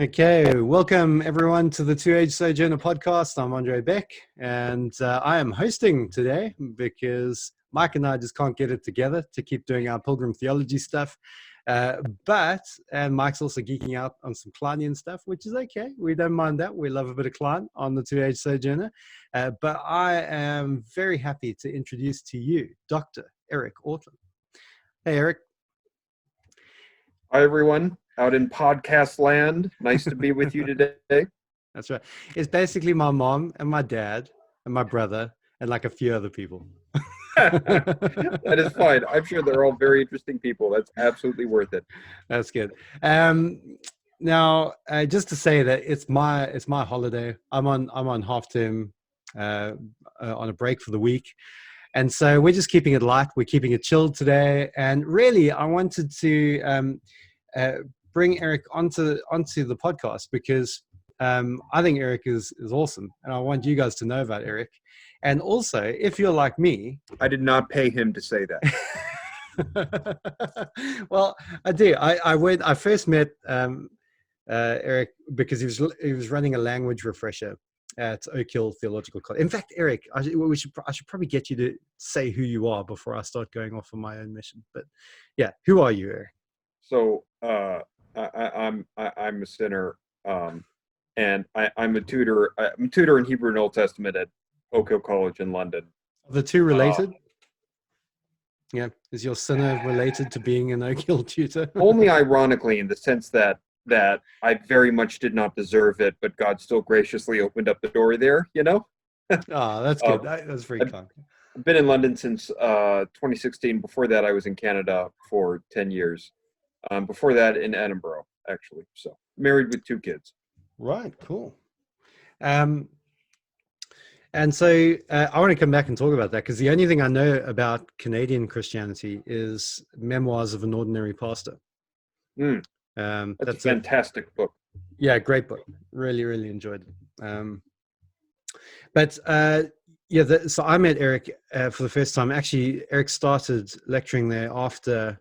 Okay, welcome everyone to the Two Age Sojourner podcast. I'm Andre Beck, and I am hosting today because Mike and I just can't get it together to keep doing our pilgrim theology stuff. And Mike's also geeking out on some Kleinian stuff, which is okay. We don't mind that. We love a bit of Klein on the Two Age Sojourner. But I am very happy to introduce to you Dr. Eric Ortlund. Hey, Eric. Hi, everyone out in podcast land. Nice to be with you today. That's right. It's basically my mom and my dad and my brother and like a few other people. That is fine. I'm sure they're all very interesting people. That's absolutely worth it. That's good. Now, just to say that it's my holiday. I'm on half term, on a break for the week. And so we're just keeping it light. We're keeping it chilled today. And really, I wanted to bring Eric onto the podcast because I think Eric is awesome. And I want you guys to know about Eric. And also, if you're like me... I did not pay him to say that. Well, I do. I first met Eric because he was running a language refresher at Oak Hill Theological College. In fact, Eric, I should probably get you to say who you are before I start going off on my own mission. But yeah, who are you, Eric? So I'm a sinner, and I'm a tutor. I'm a tutor in Hebrew and Old Testament at Oak Hill College in London. Are the two related? Yeah, is your sinner related to being an Oak Hill tutor? Only ironically, in the sense that I very much did not deserve it, but God still graciously opened up the door there, you know? Oh, that's good. That's very kind. I've been in London since 2016. Before that, I was in Canada for 10 years. Before that, in Edinburgh, actually. So, married with 2 kids. Right, cool. And so I want to come back and talk about that because the only thing I know about Canadian Christianity is Memoirs of an Ordinary Pastor. That's a fantastic book. Yeah, great book. Really, really enjoyed it. So I met Eric for the first time. Actually, Eric started lecturing there after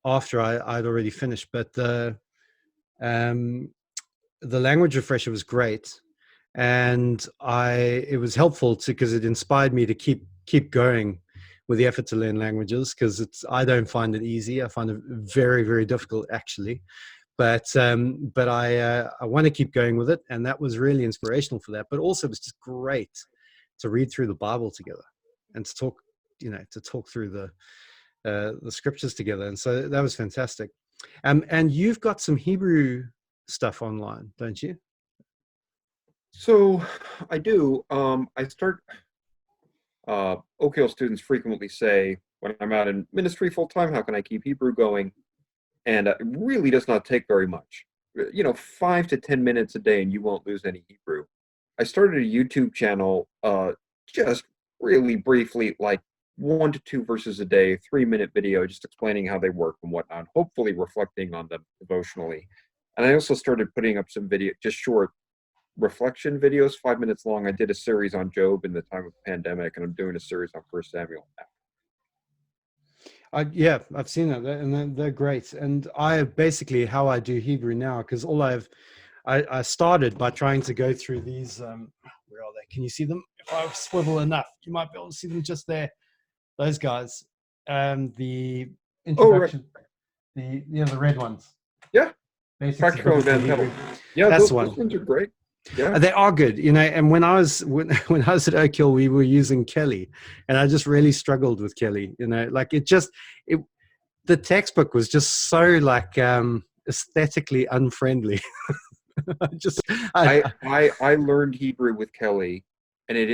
I'd already finished. But the language refresher was great, and it was helpful because it inspired me to keep going with the effort to learn languages, because I don't find it easy. I find it very, very difficult, actually. But I want to keep going with it, and that was really inspirational for that. But also, it was just great to read through the Bible together and to talk through the scriptures together. And so that was fantastic. And you've got some Hebrew stuff online, don't you? So I do. Oak Hill students frequently say, when I'm out in ministry full time, how can I keep Hebrew going? And it really does not take very much. 5 to 10 minutes a day and you won't lose any Hebrew. I started a YouTube channel just really briefly, like 1 to 2 verses a day, 3-minute video, just explaining how they work and whatnot, hopefully reflecting on them devotionally. And I also started putting up some video, just short reflection videos, 5 minutes long. I did a series on Job in the time of pandemic, and I'm doing a series on 1 Samuel now. Yeah, I've seen that, and they're great. And how I do Hebrew now, because I started by trying to go through these. Where are they? Can you see them? If I swivel enough, you might be able to see them just there. Those guys. The introduction. Oh, right. The red ones. Yeah. Practical and Dead Petals. Yeah, those ones are great. Yeah, they are good, And when I was at Oak Hill, we were using Kelly, and I just really struggled with Kelly. The textbook was just so aesthetically unfriendly. I learned Hebrew with Kelly, and it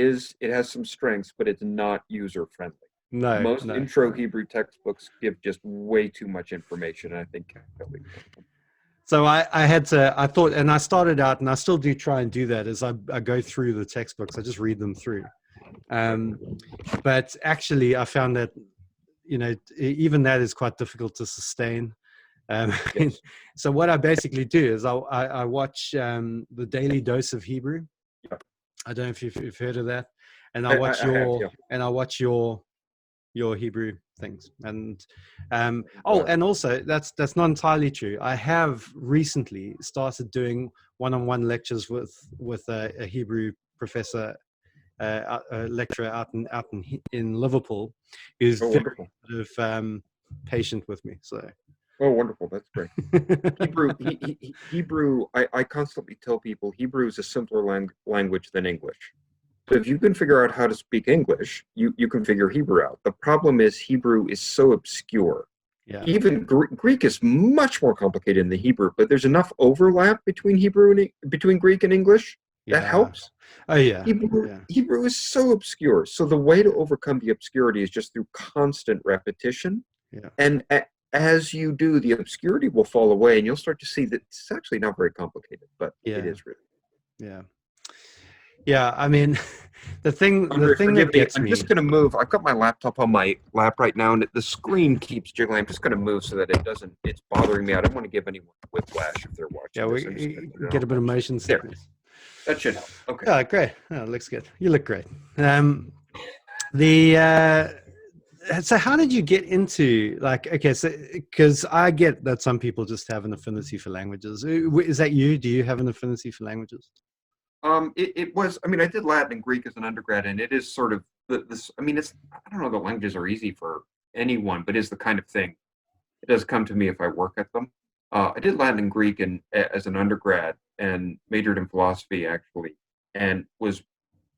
has some strengths, but it's not user friendly. Most intro Hebrew textbooks give just way too much information, and I think Kelly. So I thought, and I started out, and I still do try and do that as I go through the textbooks. I just read them through. But actually, I found that, even that is quite difficult to sustain. Yes. So what I basically do is I watch the Daily Dose of Hebrew. Yep. I don't know if you've heard of that. And I watch your your Hebrew things. And and also that's not entirely true. I have recently started doing one-on-one lectures with a Hebrew professor, a lecturer in Liverpool, who's Oh, very wonderful. sort of patient with me. So Oh, wonderful. That's great. Hebrew, I constantly tell people Hebrew is a simpler language than English. So if you can figure out how to speak English, you can figure Hebrew out. The problem is Hebrew is so obscure. yeah, Even Greek is much more complicated than Hebrew, but there's enough overlap between between Greek and English that yeah, helps. oh yeah, Hebrew, yeah, Hebrew is so obscure. So the way to overcome the obscurity is just through constant repetition. yeah, And as you do, the obscurity will fall away, and you'll start to see that it's actually not very complicated, but it yeah, is really. yeah, yeah. I mean, the Andre, thing forgive that me. gets I'm just me. going to move. I've got my laptop on my lap right now, and the screen keeps jiggling. I'm just going to move so that it doesn't. It's bothering me. I don't want to give anyone whiplash if they're watching Yeah, this. I'm just going to we put it get on a bit of full screen. motion There, sickness. that should help. Okay. Yeah, great. Oh, it looks good. You look great. The So how did you get into, like, okay, so because I get that some people just have an affinity for languages. Is that you? Do you have an affinity for languages? It was. I mean, I did Latin and Greek as an undergrad, and it is sort of this. I mean, it's. I don't know that languages are easy for anyone, but is the kind of thing. It does come to me if I work at them. I did Latin and Greek as an undergrad and majored in philosophy actually, and was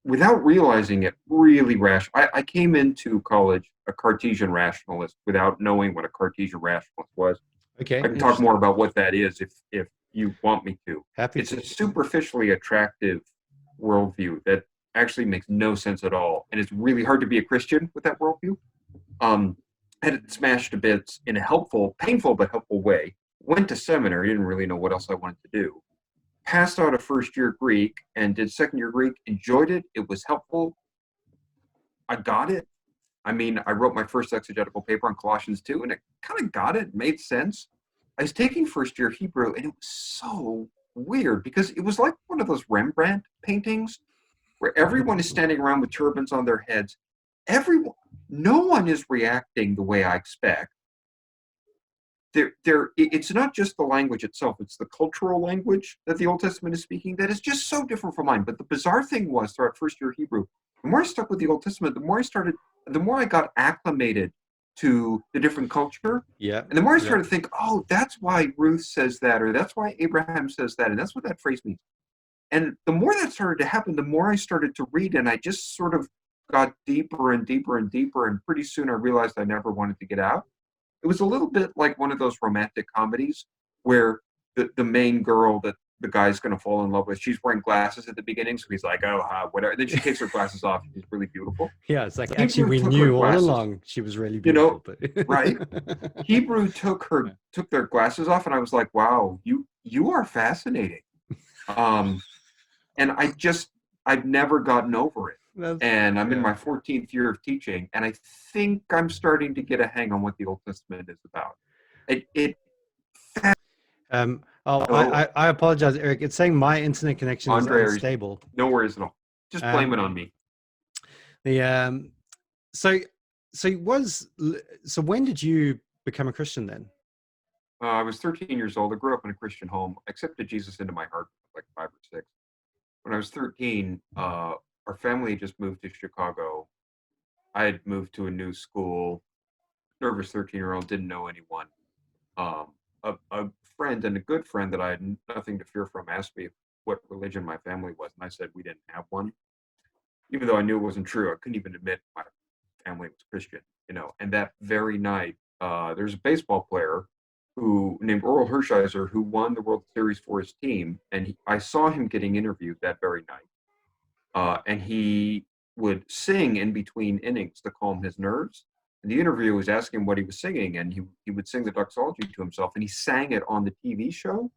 without realizing it really rash. I came into college a Cartesian rationalist without knowing what a Cartesian rationalist was. Okay, I can talk more interesting. about what that is if you want me to. Happy It's to. a superficially attractive worldview that actually makes no sense at all, and it's really hard to be a Christian with that worldview. Um, had it smashed to bits in a helpful, painful but helpful way. Went to seminary, didn't really know what else I wanted to do. Passed out of first year Greek and did second year Greek. Enjoyed it. It was helpful. I got it. I mean, I wrote my first exegetical paper on Colossians 2, and it kind of got it, made sense. I was taking first year Hebrew, and it was so weird because it was like one of those Rembrandt paintings where everyone is standing around with turbans on their heads. Everyone, no one is reacting the way I expect. It's not just the language itself, it's the cultural language that the Old Testament is speaking that is just so different from mine. But the bizarre thing was throughout first year Hebrew, the more I stuck with the Old Testament, the more I got acclimated to the different culture. Yeah, And the more I yeah, started to think, oh, that's why Ruth says that, or that's why Abraham says that, and that's what that phrase means. And the more that started to happen, the more I started to read, and I just sort of got deeper and deeper and deeper. And pretty soon I realized I never wanted to get out. It was a little bit like one of those romantic comedies where the main girl that the guy's going to fall in love with, she's wearing glasses at the beginning. So he's like, oh, whatever. Then she takes her glasses off. And she's really beautiful. yeah. It's like, actually, Hebrew we took her knew all glasses, along she was really you know, beautiful, but right? Hebrew took their glasses off, and I was like, wow, you are fascinating. Um, and I've never gotten over it. That's, And I'm in yeah. my 14th year of teaching, and I think I'm starting to get a hang on what the Old Testament is about. It Oh, Hello, I apologize, Eric. It's saying my internet connection is Andre. unstable. No worries at all. Just blame it Um, on me. the so so was so when did you become a Christian then? I was 13 years old. I grew up in a Christian home. I accepted Jesus into my heart like 5 or 6. When I was 13, our family had just moved to Chicago. I had moved to a new school. Nervous 13-year-old, didn't know anyone. A friend and a good friend that I had nothing to fear from asked me what religion my family was, and I said we didn't have one, even though I knew it wasn't true. I couldn't even admit my family was Christian, And that very night, there's a baseball player who named Oral Hershiser who won the World Series for his team, and I saw him getting interviewed that very night, and he would sing in between innings to calm his nerves. And the interviewer was asking him what he was singing, and he would sing the doxology to himself, and he sang it on the TV show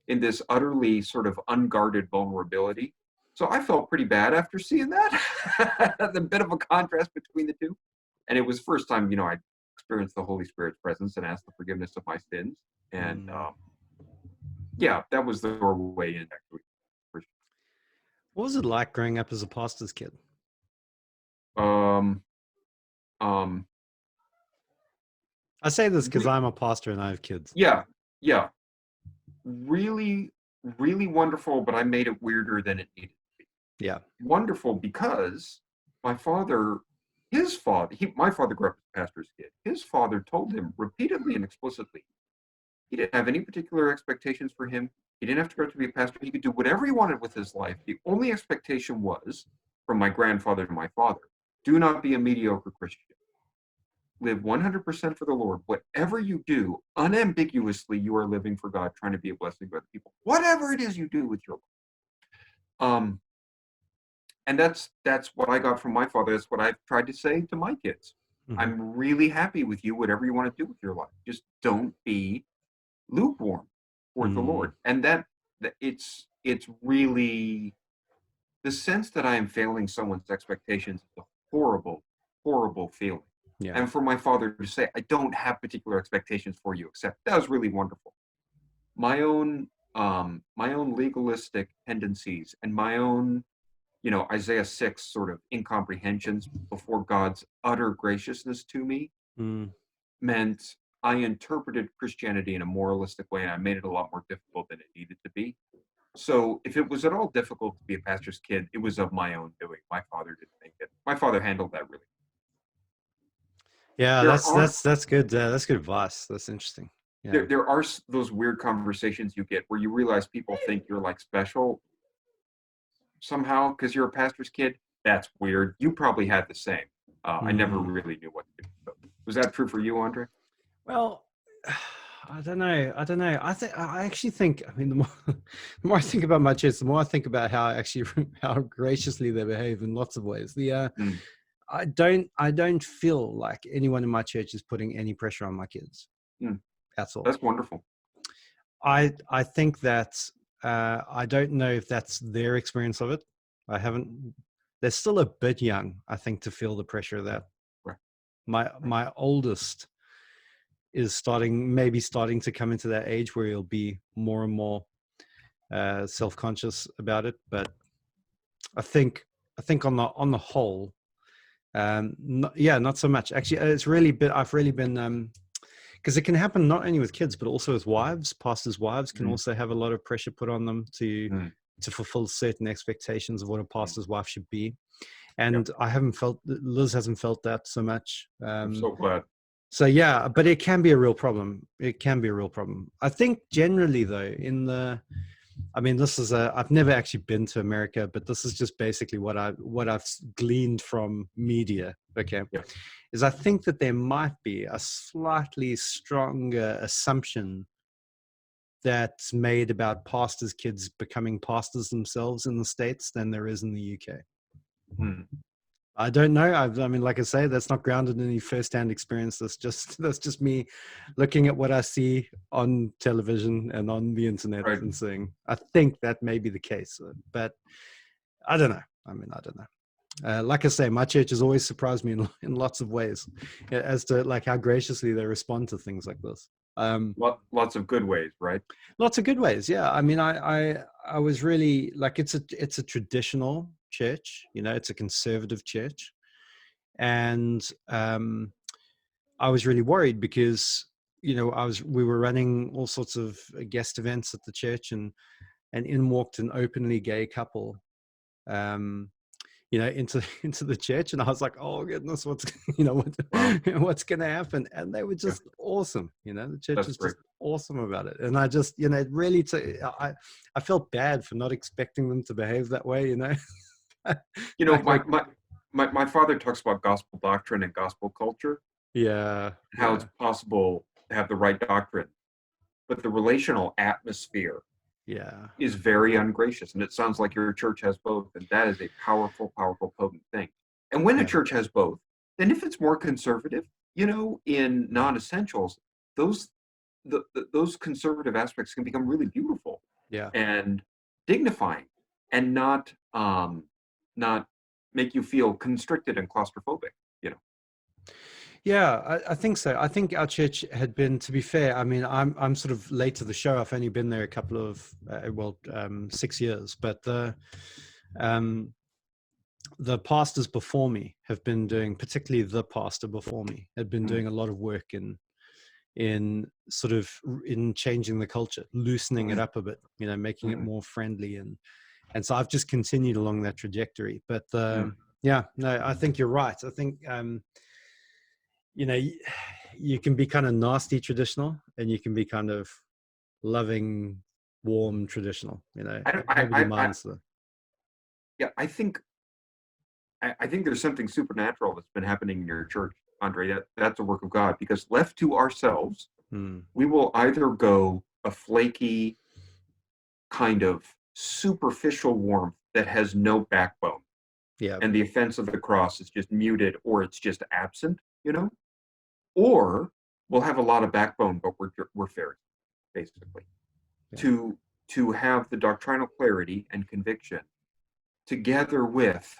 in this utterly sort of unguarded vulnerability. So I felt pretty bad after seeing that. A bit of a contrast between the two. And it was the first time, I experienced the Holy Spirit's presence and asked the forgiveness of my sins. And Mm. yeah, that was the doorway in actually. What was it like growing up as a pastor's kid? Um, Um, I say this because I'm a pastor and I have kids. yeah, yeah, really, really wonderful, but I made it weirder than it needed to be. Yeah. Wonderful because my father, my father grew up as a pastor's kid. His father told him repeatedly and explicitly he didn't have any particular expectations for him. He didn't have to grow up to be a pastor. He could do whatever he wanted with his life. The only expectation was, from my grandfather to my father, do not be a mediocre Christian. Live 100% for the Lord. Whatever you do, unambiguously, you are living for God, trying to be a blessing to other people. Whatever it is you do with your life. And that's what I got from my father. That's what I've tried to say to my kids. Mhm. I'm really happy with you, whatever you want to do with your life. Just don't be lukewarm toward the Lord. And that it's really the sense that I am failing someone's expectations is a horrible, horrible feeling. Yeah. And for my father to say, I don't have particular expectations for you, except that was really wonderful. My own legalistic tendencies and my own, Isaiah 6 sort of incomprehensions before God's utter graciousness to me meant I interpreted Christianity in a moralistic way, and I made it a lot more difficult than it needed to be. So if it was at all difficult to be a pastor's kid, it was of my own doing. My father didn't make it. My father handled that really. Yeah, There that's are good. That's good advice. That's interesting. Yeah. there are those weird conversations you get where you realize people think you're like special somehow because you're a pastor's kid. That's weird. You probably had the same. I never really knew what to do. So, was that true for you, Andre? Well, I don't know. I actually think. I mean, the more I think about my kids, the more I think about how graciously they behave in lots of ways. I don't feel like anyone in my church is putting any pressure on my kids at all. That's wonderful. I think that I don't know if that's their experience of it. I haven't. They're still a bit young, I think, to feel the pressure of that. Right. My oldest is starting to come into that age where he'll be more and more self-conscious about it. But I think on the whole, not so much. Actually, I've really been because it can happen not only with kids but also with wives. Pastors' wives can also have a lot of pressure put on them to fulfill certain expectations of what a pastor's wife should be. And Liz hasn't felt that so much. I'm so glad. So yeah, but it can be a real problem. I think generally though, I've never actually been to America, but this is just basically what I've gleaned from media. Okay. Yeah. Is I think that there might be a slightly stronger assumption that's made about pastors' kids becoming pastors themselves in the States than there is in the UK. I don't know. I mean, like I say, that's not grounded in any first-hand experience. That's just me looking at what I see on television and on the internet and saying, I think that may be the case, but I don't know. I don't know. Like I say, my church has always surprised me in lots of ways as to like how graciously they respond to things like this. Lots of good ways, right? Lots of good ways. Yeah. I mean, I was really like, it's a traditional church, it's a conservative church. And I was really worried because, we were running all sorts of guest events at the church and in walked an openly gay couple, into the church. And I was like, oh goodness, what's going to happen? And they were just awesome. The church was just awesome about it. And I just, it really, I felt bad for not expecting them to behave that way, My father talks about gospel doctrine and gospel culture. Yeah. How it's possible to have the right doctrine, but the relational atmosphere is very ungracious. And it sounds like your church has both. And that is a powerful, powerful, potent thing. And when a church has both, then if it's more conservative, in non-essentials, those conservative aspects can become really beautiful and dignifying and not make you feel constricted and claustrophobic, Yeah, I think so. I think our church had been, to be fair, I mean, I'm sort of late to the show. I've only been there a couple of 6 years, but the the pastors before me have been doing, particularly the pastor before me, had been doing a lot of work in sort of in changing the culture, loosening it up a bit, you know, making it more friendly, and so I've just continued along that trajectory. But yeah, no, I think you're right. I think you know, you can be kind of nasty traditional, and you can be kind of loving, warm traditional. You know, nobody minds the. Yeah, I think there's something supernatural that's been happening in your church, Andre. That's a work of God, because left to ourselves, we will either go a flaky kind of superficial warmth that has no backbone. Yeah. And the offense of the cross is just muted, or it's just absent, you know? Or we'll have a lot of backbone, but we're fairies, basically. Yeah. To have the doctrinal clarity and conviction together with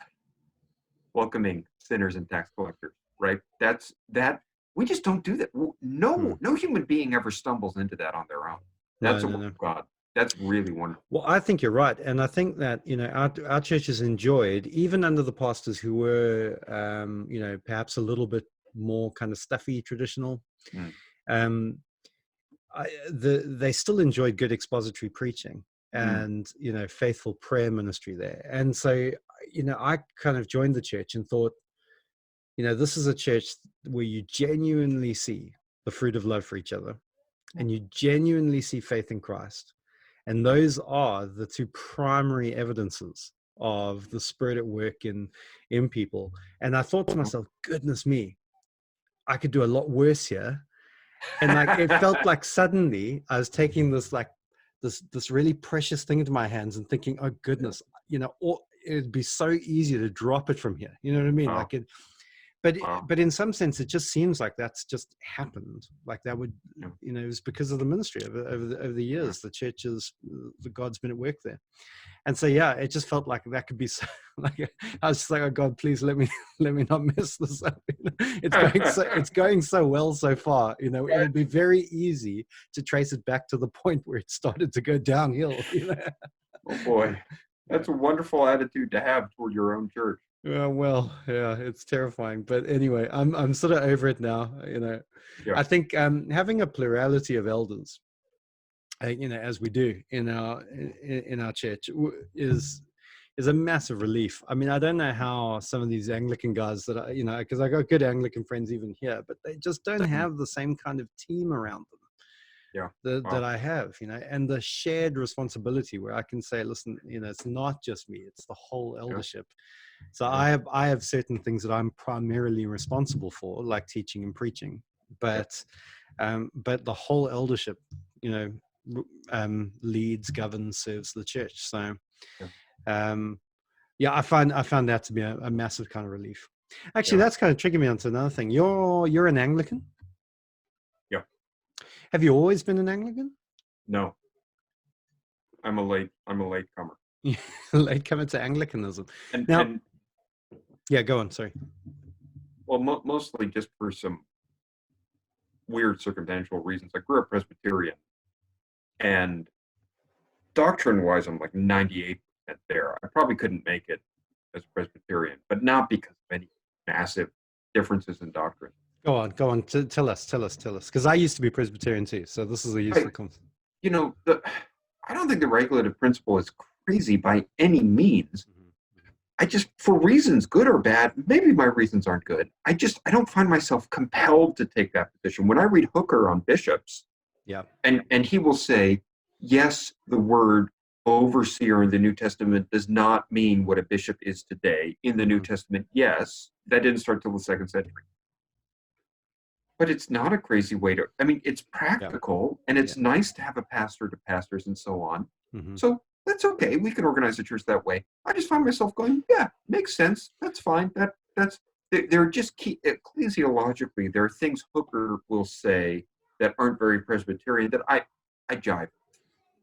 welcoming sinners and tax collectors, right? That we just don't do that. No human being ever stumbles into that on their own. That's a work of God. That's really wonderful. Well, I think you're right. And I think that, you know, our church has enjoyed, even under the pastors who were, you know, perhaps a little bit more kind of stuffy, traditional, they still enjoyed good expository preaching and, you know, faithful prayer ministry there. And so, you know, I kind of joined the church and thought, you know, this is a church where you genuinely see the fruit of love for each other, and you genuinely see faith in Christ. And those are the two primary evidences of the Spirit at work in people. And I thought to myself, goodness me, I could do a lot worse here. And like, it felt like suddenly I was taking this, like this really precious thing into my hands and thinking, oh goodness, you know, it'd be so easy to drop it from here. You know what I mean? Wow. Like it, but in some sense, it just seems like that's just happened. Like that would, you know, it was because of the ministry over the years, the churches, the God's been at work there. And so, yeah, it just felt like that could be so, like, I was just like, oh God, please let me not mess this up. It's going so well so far. You know, it'll be very easy to trace it back to the point where it started to go downhill. You know? Oh boy, that's a wonderful attitude to have toward your own church. Well, yeah, it's terrifying, but anyway, I'm sort of over it now. You know, I think having a plurality of elders, you know, as we do in our church, is a massive relief. I mean, I don't know how some of these Anglican guys that you know, because I got good Anglican friends even here, but they just don't have the same kind of team around them. That I have, you know, and the shared responsibility where I can say, listen, you know, it's not just me, it's the whole eldership. So I have certain things that I'm primarily responsible for, like teaching and preaching, but the whole eldership, you know, leads, governs, serves the church. So yeah, I found that to be a massive kind of relief. Actually, that's kind of triggered me onto another thing. You're an Anglican? Yeah. Have you always been an Anglican? No. I'm a late comer. Late comer to Anglicanism. Yeah, go on. Sorry. Well, mostly just for some weird circumstantial reasons. I grew up Presbyterian, and doctrine-wise, I'm like 98% there. I probably couldn't make it as Presbyterian, but not because of any massive differences in doctrine. Go on. Tell us. Because I used to be Presbyterian too, so this is a useful concept. You know, I don't think the regulative principle is crazy by any means. I just, for reasons good or bad, maybe my reasons aren't good, I don't find myself compelled to take that position. When I read Hooker on bishops, and he will say, yes, the word overseer in the New Testament does not mean what a bishop is today. In the New Testament, yes, that didn't start till the 2nd century. But it's not a crazy way to, I mean, it's practical, and it's nice to have a pastor to pastors and so on. So that's okay. We can organize a church that way. I just find myself going, yeah, makes sense. That's fine. They're just ecclesiologically, there are things Hooker will say that aren't very Presbyterian that I jive.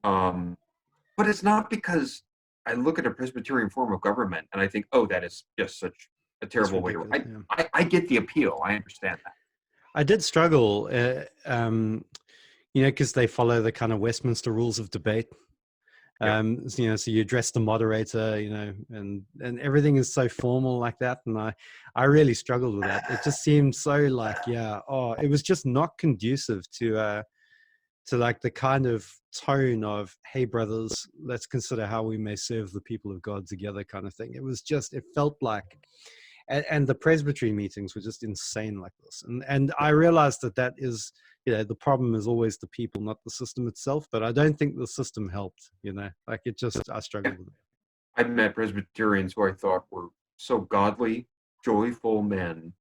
But it's not because I look at a Presbyterian form of government and I think, oh, that is just such a terrible way to. I get the appeal. I understand that. I did struggle, you know, because they follow the kind of Westminster rules of debate. Yeah. So, so you address the moderator, and everything is so formal like that. And I really struggled with that. It just seemed so like, it was just not conducive to like the kind of tone of, hey brothers, let's consider how we may serve the people of God together kind of thing. It felt like, and the presbytery meetings were just insane like this. And I realized that is, the problem is always the people, not the system itself. But I don't think the system helped, like I struggled with it. I met Presbyterians who I thought were so godly, joyful men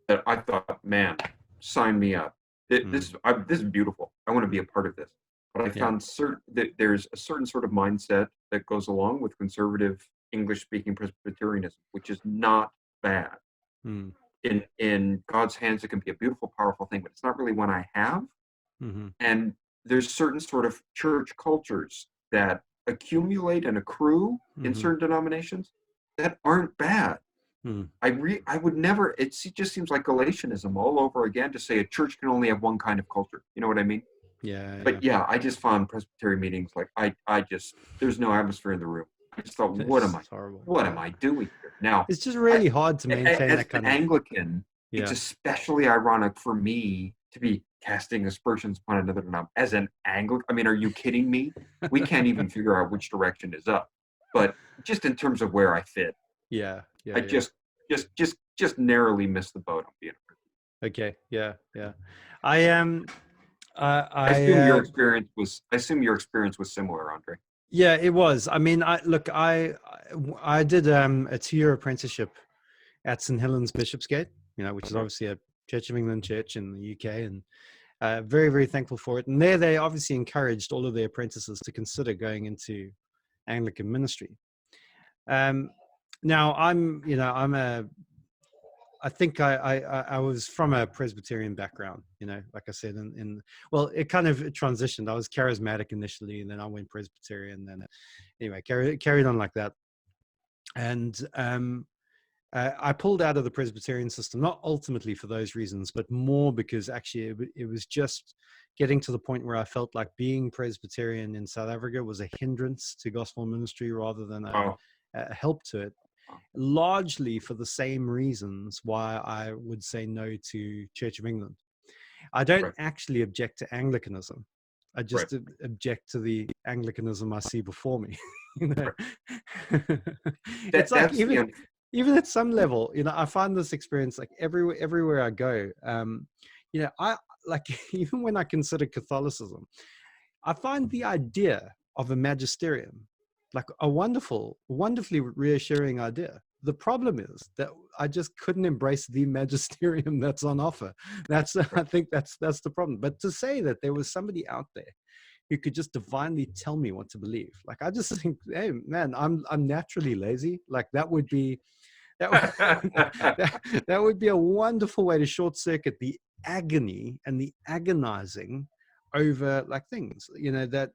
that I thought, man, sign me up. This is beautiful. I want to be a part of this. But I found that there's a certain sort of mindset that goes along with conservative English-speaking Presbyterianism, which is not bad. In God's hands, it can be a beautiful, powerful thing, but it's not really one I have. And there's certain sort of church cultures that accumulate and accrue in certain denominations that aren't bad. I would never, it just seems like Galatianism all over again to say a church can only have one kind of culture. You know what I mean? But I just found Presbyterian meetings like there's no atmosphere in the room. I just thought, what am I doing here? Now, it's just really hard to maintain that kind of Anglican. It's especially ironic for me to be casting aspersions upon another denomination as an Anglican. I mean, are you kidding me? We can't even figure out which direction is up. But just in terms of where I fit, I just narrowly missed the boat on being a okay. I am. I assume your experience was similar, Andre. Yeah, it was. I mean, I did a 2-year apprenticeship at St. Helens Bishopsgate, which is obviously a Church of England church in the UK, and very, very thankful for it. And there, they obviously encouraged all of their apprentices to consider going into Anglican ministry. Now, I think I was from a Presbyterian background, like I said, it kind of transitioned. I was charismatic initially, and then I went Presbyterian, and anyway, carried on like that. And I pulled out of the Presbyterian system, not ultimately for those reasons, but more because actually it was just getting to the point where I felt like being Presbyterian in South Africa was a hindrance to gospel ministry rather than a help to it. Largely for the same reasons why I would say no to Church of England. I don't actually object to Anglicanism. I just object to the Anglicanism I see before me. It's like even at some level, I find this experience like everywhere I go. I like even when I consider Catholicism, I find the idea of a magisterium like a wonderfully reassuring idea. The problem is that I just couldn't embrace the magisterium that's on offer. I think that's the problem. But to say that there was somebody out there who could just divinely tell me what to believe, like I just think, hey man, I'm naturally lazy. Like that would be that would be a wonderful way to short circuit the agony and the agonizing over like things, that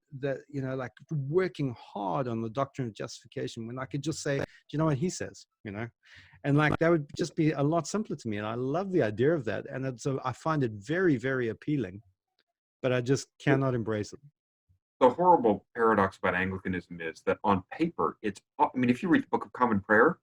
like working hard on the doctrine of justification when I could just say, do you know what he says, and like that would just be a lot simpler to me. And I love the idea of that. And so I find it very, very appealing, but I just cannot embrace it. The horrible paradox about Anglicanism is that on paper, if you read the Book of Common Prayer,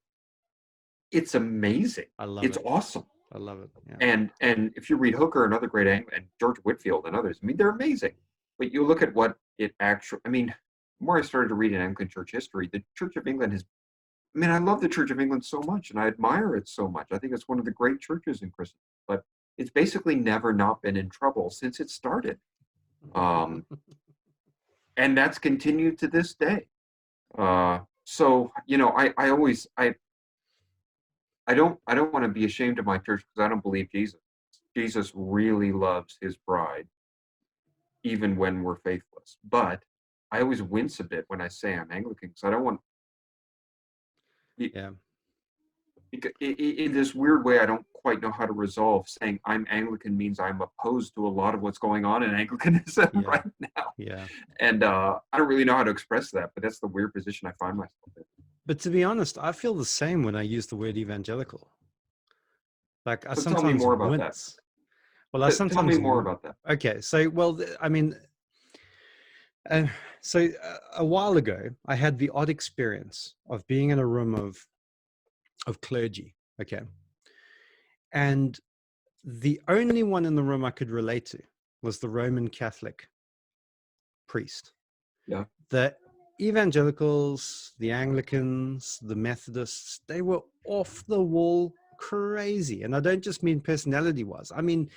it's amazing. I love it. It's awesome. I love it. Yeah. And if you read Hooker, another great and George Whitefield and others, they're amazing. But you look at what it actually, the more I started to read in Anglican church history, the Church of England I love the Church of England so much, and I admire it so much. I think it's one of the great churches in Christendom, but it's basically never not been in trouble since it started. And that's continued to this day. So, I don't want to be ashamed of my church because I don't believe Jesus. Jesus really loves his bride, even when we're faithless. But I always wince a bit when I say I'm Anglican because I don't want. In this weird way, I don't quite know how to resolve saying I'm Anglican means I'm opposed to a lot of what's going on in Anglicanism right now. Yeah. And I don't really know how to express that, but that's the weird position I find myself in. But to be honest, I feel the same when I use the word evangelical. Like I sometimes tell me more about wince. That. Well, I sometimes tell me more about that. Okay, so And so a while ago, I had the odd experience of being in a room of clergy. Okay. And the only one in the room I could relate to was the Roman Catholic priest. Yeah. The evangelicals, the Anglicans, the Methodists, they were off the wall crazy. And I don't just mean personality wise. I mean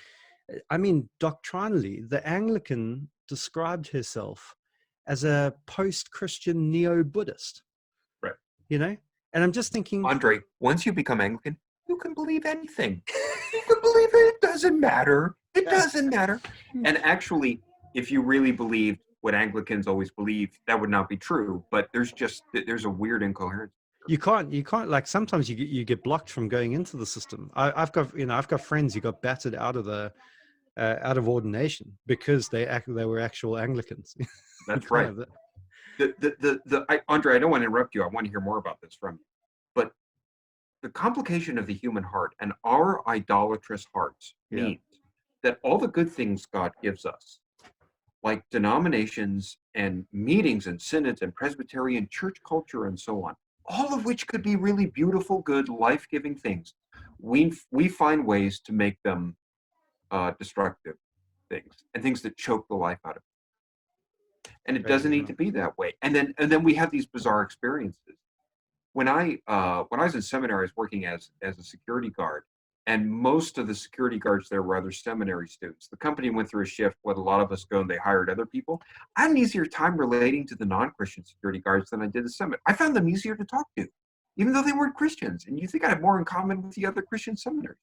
doctrinally, the Anglican described herself as a post-Christian neo-Buddhist, Right. you know? And I'm just thinking, Andre, once you become Anglican, you can believe anything. You can believe it. It doesn't matter. It doesn't matter. And actually, if you really believed what Anglicans always believe, that would not be true. But there's a weird incoherence. you can't like sometimes you get blocked from going into the system. I've got friends who got battered out of ordination because they were actual Anglicans. That's right. Andre, I don't want to interrupt you. I want to hear more about this from you. But the complication of the human heart and our idolatrous hearts means that all the good things God gives us, like denominations and meetings and synods and Presbyterian church culture and so on, all of which could be really beautiful, good, life-giving things, we find ways to make them destructive things and things that choke the life out of it. And it doesn't need to be that way. And then we have these bizarre experiences. When I was in seminary, I was working as a security guard, and most of the security guards there were other seminary students. The company went through a shift, let a lot of us go, and they hired other people. I had an easier time relating to the non-Christian security guards than I did the seminary. I found them easier to talk to, even though they weren't Christians. And you think I have more in common with the other Christian seminaries.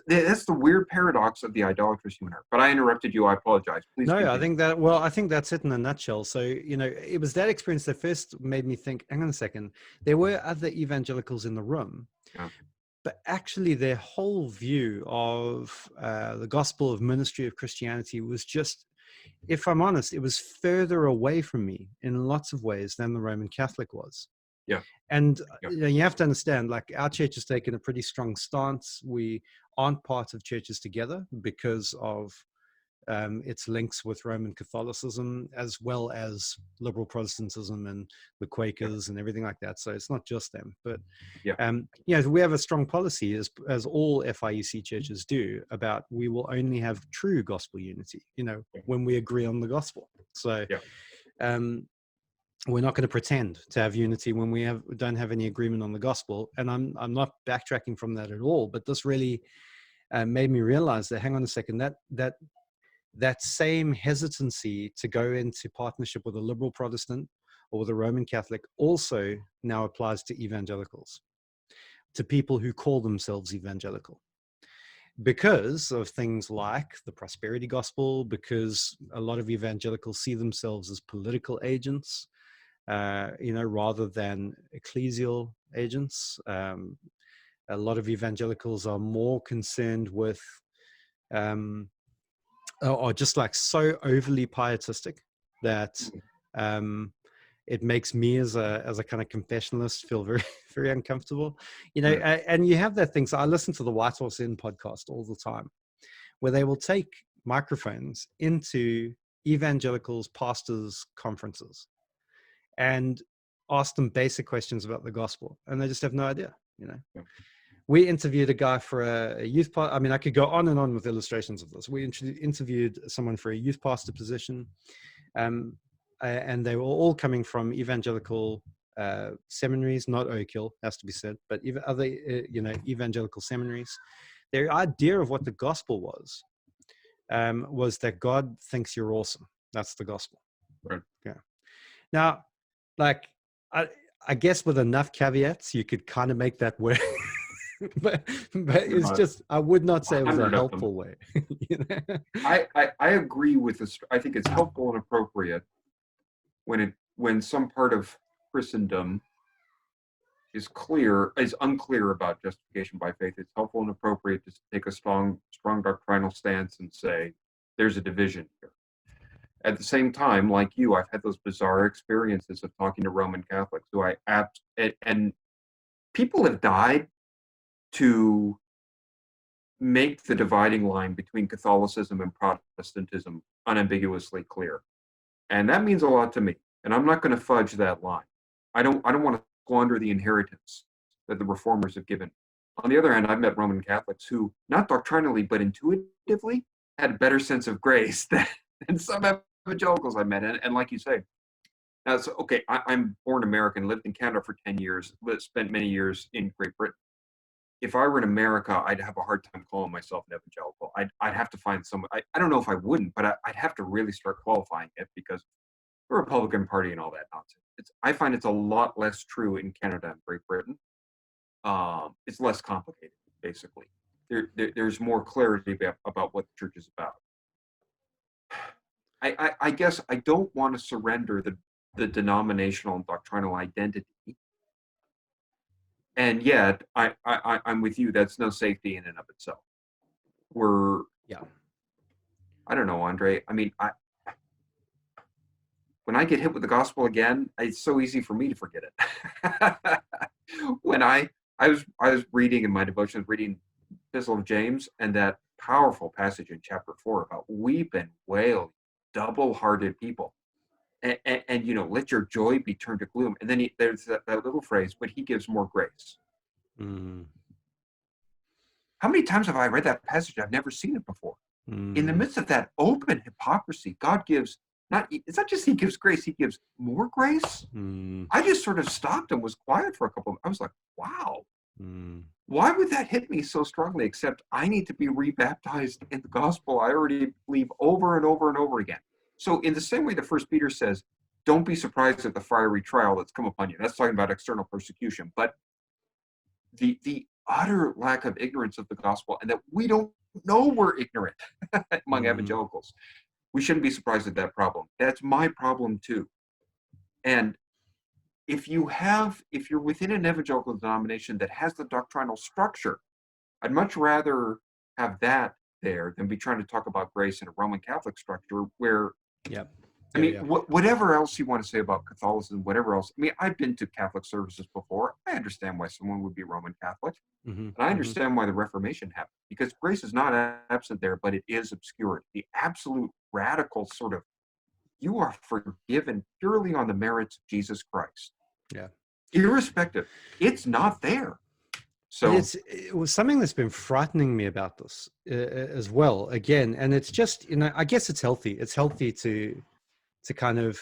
That's the weird paradox of the idolatrous human heart. But I interrupted you. I apologize. Please. No, continue. I think that's it in a nutshell. So, it was that experience that first made me think, hang on a second, there were other evangelicals in the room, but actually their whole view of the gospel of ministry of Christianity was just, if I'm honest, it was further away from me in lots of ways than the Roman Catholic was. Yeah. And you have to understand, like, our church has taken a pretty strong stance. We aren't part of churches together because of its links with Roman Catholicism, as well as liberal Protestantism and the Quakers and everything like that. So it's not just them, but we have a strong policy, as all FIEC churches do, about we will only have true gospel unity, when we agree on the gospel. So we're not going to pretend to have unity when we don't have any agreement on the gospel. And I'm not backtracking from that at all, but this really made me realize that, hang on a second, that same hesitancy to go into partnership with a liberal Protestant or with a Roman Catholic also now applies to evangelicals, to people who call themselves evangelical, because of things like the prosperity gospel, because a lot of evangelicals see themselves as political agents, rather than ecclesial agents. A lot of evangelicals are more concerned with are just like so overly pietistic that it makes me as a kind of confessionalist feel very, very uncomfortable, and you have that thing. So I listen to the White Horse Inn podcast all the time, where they will take microphones into evangelicals, pastors' conferences and ask them basic questions about the gospel, and they just have no idea. We interviewed a guy for a youth pastor. I mean, I could go on and on with illustrations of this. We interviewed someone for a youth pastor position, and they were all coming from evangelical seminaries, not Oak Hill, has to be said, but even other, evangelical seminaries. Their idea of what the gospel was that God thinks you're awesome. That's the gospel. Right. Yeah. Now, like, I guess with enough caveats, you could kind of make that work. but it's just, I would not say it was a helpful way. I agree with this. I think it's helpful and appropriate when some part of Christendom is unclear about justification by faith. It's helpful and appropriate to take a strong doctrinal stance and say there's a division here. At the same time, like you, I've had those bizarre experiences of talking to Roman Catholics and people have died to make the dividing line between Catholicism and Protestantism unambiguously clear. And that means a lot to me. And I'm not going to fudge that line. I don't want to squander the inheritance that the reformers have given. On the other hand, I've met Roman Catholics who, not doctrinally, but intuitively, had a better sense of grace than some evangelicals I met. And like you say, so, okay, I'm born American, lived in Canada for 10 years, spent many years in Great Britain. If I were in America, I'd have a hard time calling myself an evangelical. I'd have to find some, I don't know if I wouldn't, but I'd have to really start qualifying it because the Republican Party and all that nonsense. I find it's a lot less true in Canada and Great Britain. It's less complicated, basically. There's more clarity about what the church is about. I guess I don't want to surrender the denominational and doctrinal identity. And yet, I'm with you. That's no safety in and of itself. I don't know, Andre. I mean, when I get hit with the gospel again, it's so easy for me to forget it. When I was reading in my devotions, reading Epistle of James, and that powerful passage in chapter 4 about weep and wail, double-hearted people. And let your joy be turned to gloom. And then there's that little phrase, but he gives more grace. Mm. How many times have I read that passage? I've never seen it before. In the midst of that open hypocrisy, God gives, it's not just he gives grace, he gives more grace. I just sort of stopped and was quiet for a couple of, I was like, wow, why would that hit me so strongly? Except I need to be rebaptized in the gospel I already believe over and over and over again. So in the same way that First Peter says, don't be surprised at the fiery trial that's come upon you. That's talking about external persecution. But the utter lack of ignorance of the gospel, and that we don't know we're ignorant among evangelicals. We shouldn't be surprised at that problem. That's my problem too. And if you're within an evangelical denomination that has the doctrinal structure, I'd much rather have that there than be trying to talk about grace in a Roman Catholic structure where, whatever else you want to say about Catholicism, whatever else. I mean, I've been to Catholic services before. I understand why someone would be Roman Catholic. And I understand why the Reformation happened, because grace is not absent there, but it is obscured. The absolute radical sort of, you are forgiven purely on the merits of Jesus Christ. Yeah. Irrespective, it's not there. So it was something that's been frightening me about this as well. Again, and it's just, I guess it's healthy. It's healthy to kind of,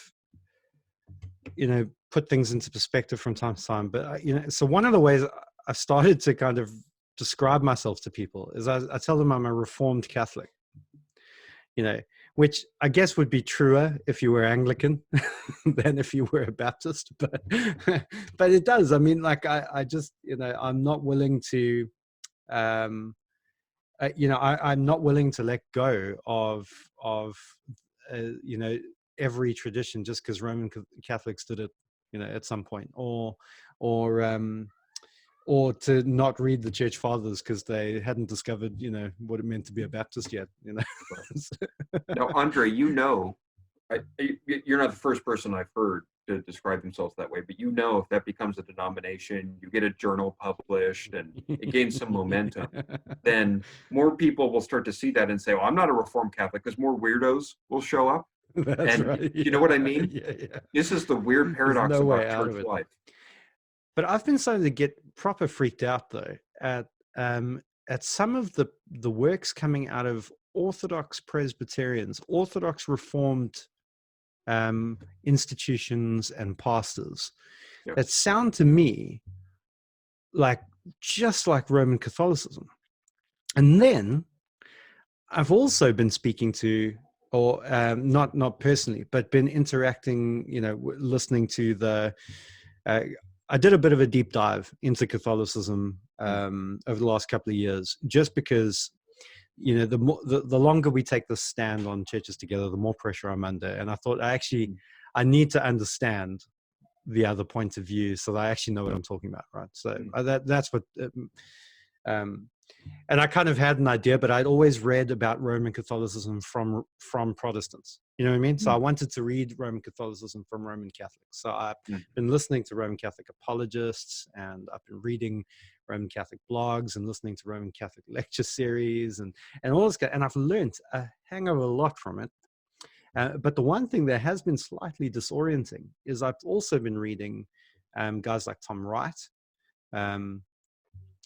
put things into perspective from time to time. But, so one of the ways I've started to kind of describe myself to people is I tell them I'm a Reformed Catholic, which I guess would be truer if you were Anglican than if you were a Baptist. But it does. I mean, like, I just, I'm not willing to, I'm not willing to let go of every tradition just because Roman Catholics did it, at some point, or to not read the Church Fathers because they hadn't discovered, what it meant to be a Baptist yet. Now, Andre, you're not the first person I've heard to describe themselves that way, but if that becomes a denomination, you get a journal published and it gains some momentum, then more people will start to see that and say, well, I'm not a Reformed Catholic, because more weirdos will show up. That's right. You know what I mean? Yeah. This is the weird paradox about church life. But I've been starting to get proper freaked out though at some of the works coming out of Orthodox Presbyterians, Orthodox Reformed institutions and pastors that sound to me just like Roman Catholicism. And then I've also been speaking to, or not personally, but been interacting, listening to I did a bit of a deep dive into Catholicism over the last couple of years, just because, the longer we take this stand on churches together, the more pressure I'm under. And I thought I need to understand the other point of view so that I actually know what I'm talking about, right? So that's what, and I kind of had an idea, but I'd always read about Roman Catholicism from Protestants. You know what I mean? So I wanted to read Roman Catholicism from Roman Catholics. So I've been listening to Roman Catholic apologists, and I've been reading Roman Catholic blogs and listening to Roman Catholic lecture series and all this, and I've learned a hang of a lot from it. But the one thing that has been slightly disorienting is I've also been reading guys like Tom Wright,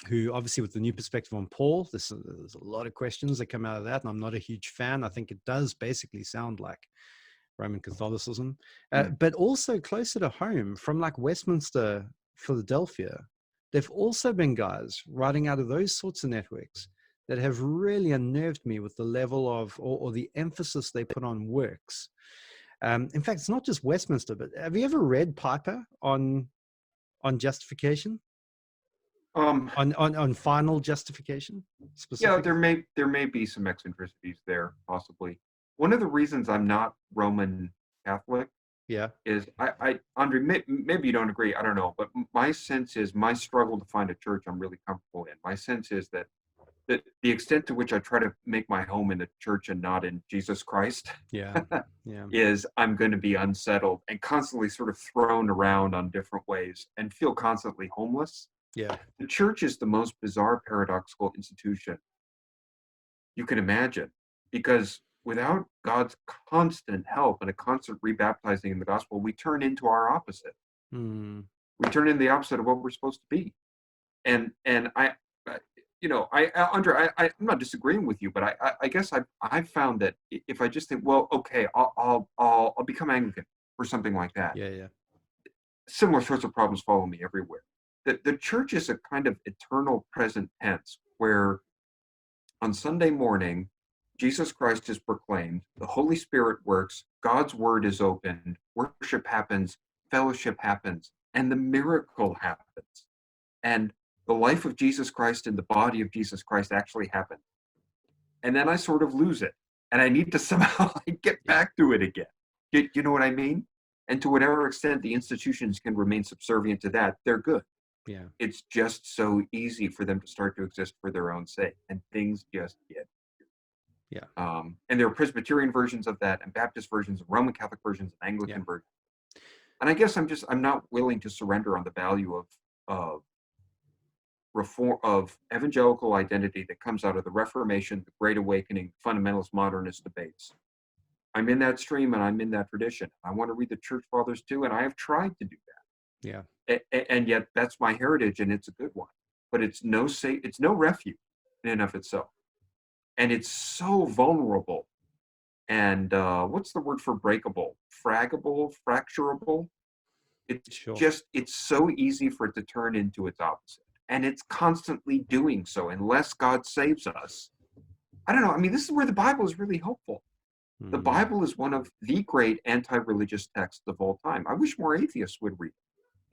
who obviously with the new perspective on Paul, there's a lot of questions that come out of that, and I'm not a huge fan. I think it does basically sound like Roman Catholicism, but also closer to home from like Westminster, Philadelphia, there've also been guys writing out of those sorts of networks that have really unnerved me with the level of, or the emphasis they put on works. In fact, it's not just Westminster, but have you ever read Piper on justification? On final justification Yeah, specifically? there may be some eccentricities there, possibly. One of the reasons I'm not Roman Catholic Yeah. is Andre, maybe you don't agree, I don't know, but my sense is my struggle to find a church I'm really comfortable in. My sense is that the extent to which I try to make my home in the church and not in Jesus Christ Yeah. Yeah. is I'm going to be unsettled and constantly sort of thrown around on different ways and feel constantly homeless. Yeah. The church is the most bizarre, paradoxical institution you can imagine, because without God's constant help and a constant rebaptizing in the gospel, we turn into our opposite. Mm. We turn into the opposite of what we're supposed to be. And Andre, I'm not disagreeing with you, but I guess I've found that if I just think, well, okay, I'll become Anglican or something like that. Yeah. Yeah. Similar sorts of problems follow me everywhere. The church is a kind of eternal present tense where on Sunday morning, Jesus Christ is proclaimed, the Holy Spirit works, God's word is opened, worship happens, fellowship happens, and the miracle happens. And the life of Jesus Christ and the body of Jesus Christ actually happen. And then I sort of lose it. And I need to somehow get back to it again. You know what I mean? And to whatever extent the institutions can remain subservient to that, they're good. Yeah. It's just so easy for them to start to exist for their own sake. And things just get. Yeah. And there are Presbyterian versions of that and Baptist versions, and Roman Catholic versions, and Anglican versions. And I guess I'm not willing to surrender on the value of reform, of evangelical identity that comes out of the Reformation, the Great Awakening, fundamentalist modernist debates. I'm in that stream and I'm in that tradition. I want to read the church fathers too, and I have tried to do that. Yeah. And yet that's my heritage, and it's a good one. But it's no refuge in and of itself. And it's so vulnerable. And what's the word for breakable? Fraggable, fracturable? It's it's so easy for it to turn into its opposite. And it's constantly doing so unless God saves us. I don't know. I mean, this is where the Bible is really helpful. The Bible is one of the great anti-religious texts of all time. I wish more atheists would read it.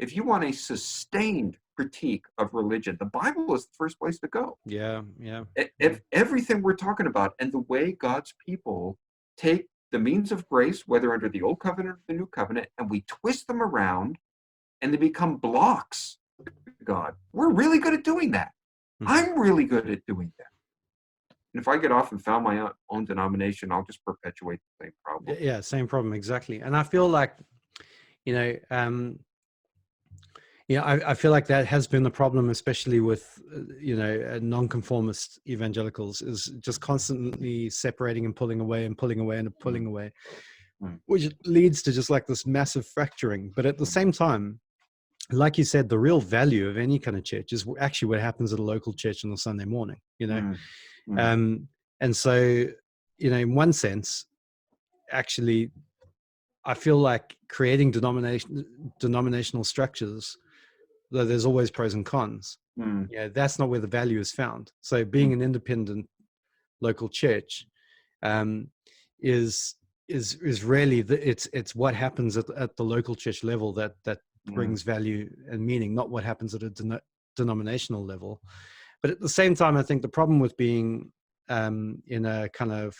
If you want a sustained critique of religion, the Bible is the first place to go. Yeah. Yeah. If everything we're talking about and the way God's people take the means of grace, whether under the Old Covenant or the New Covenant, and we twist them around and they become blocks to God. We're really good at doing that. I'm really good at doing that. And if I get off and found my own denomination, I'll just perpetuate the same problem. Yeah, same problem, exactly. And I feel like, I feel like that has been the problem, especially with, nonconformist evangelicals, is just constantly separating and pulling away and pulling away and pulling away, which leads to just like this massive fracturing. But at the same time, like you said, the real value of any kind of church is actually what happens at a local church on a Sunday morning, and so, in one sense, actually, I feel like creating denominational structures, though there's always pros and cons, that's not where the value is found. So being an independent local church is really it's what happens at the local church level that brings value and meaning, not what happens at a denominational level. But at the same time, I think the problem with being in a kind of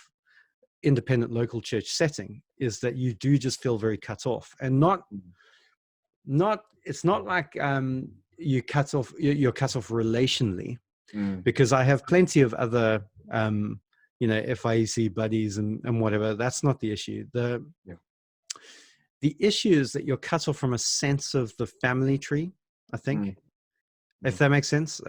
independent local church setting is that you do just feel very cut off, and not it's not like you're cut off relationally, because I have plenty of other FIEC buddies and whatever. That's not the issue. The issue is that you're cut off from a sense of the family tree, I think. If that makes sense.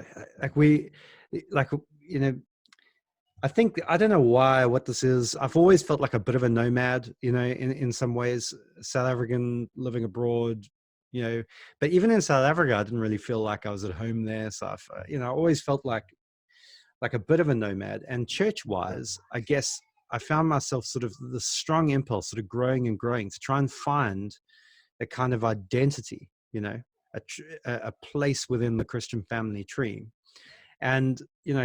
I think, I don't know what this is. I've always felt like a bit of a nomad, in some ways, South African living abroad, but even in South Africa, I didn't really feel like I was at home there. So I always felt like a bit of a nomad. And church wise, I guess I found myself sort of the strong impulse sort of growing and growing to try and find a kind of identity, a place within the Christian family tree. And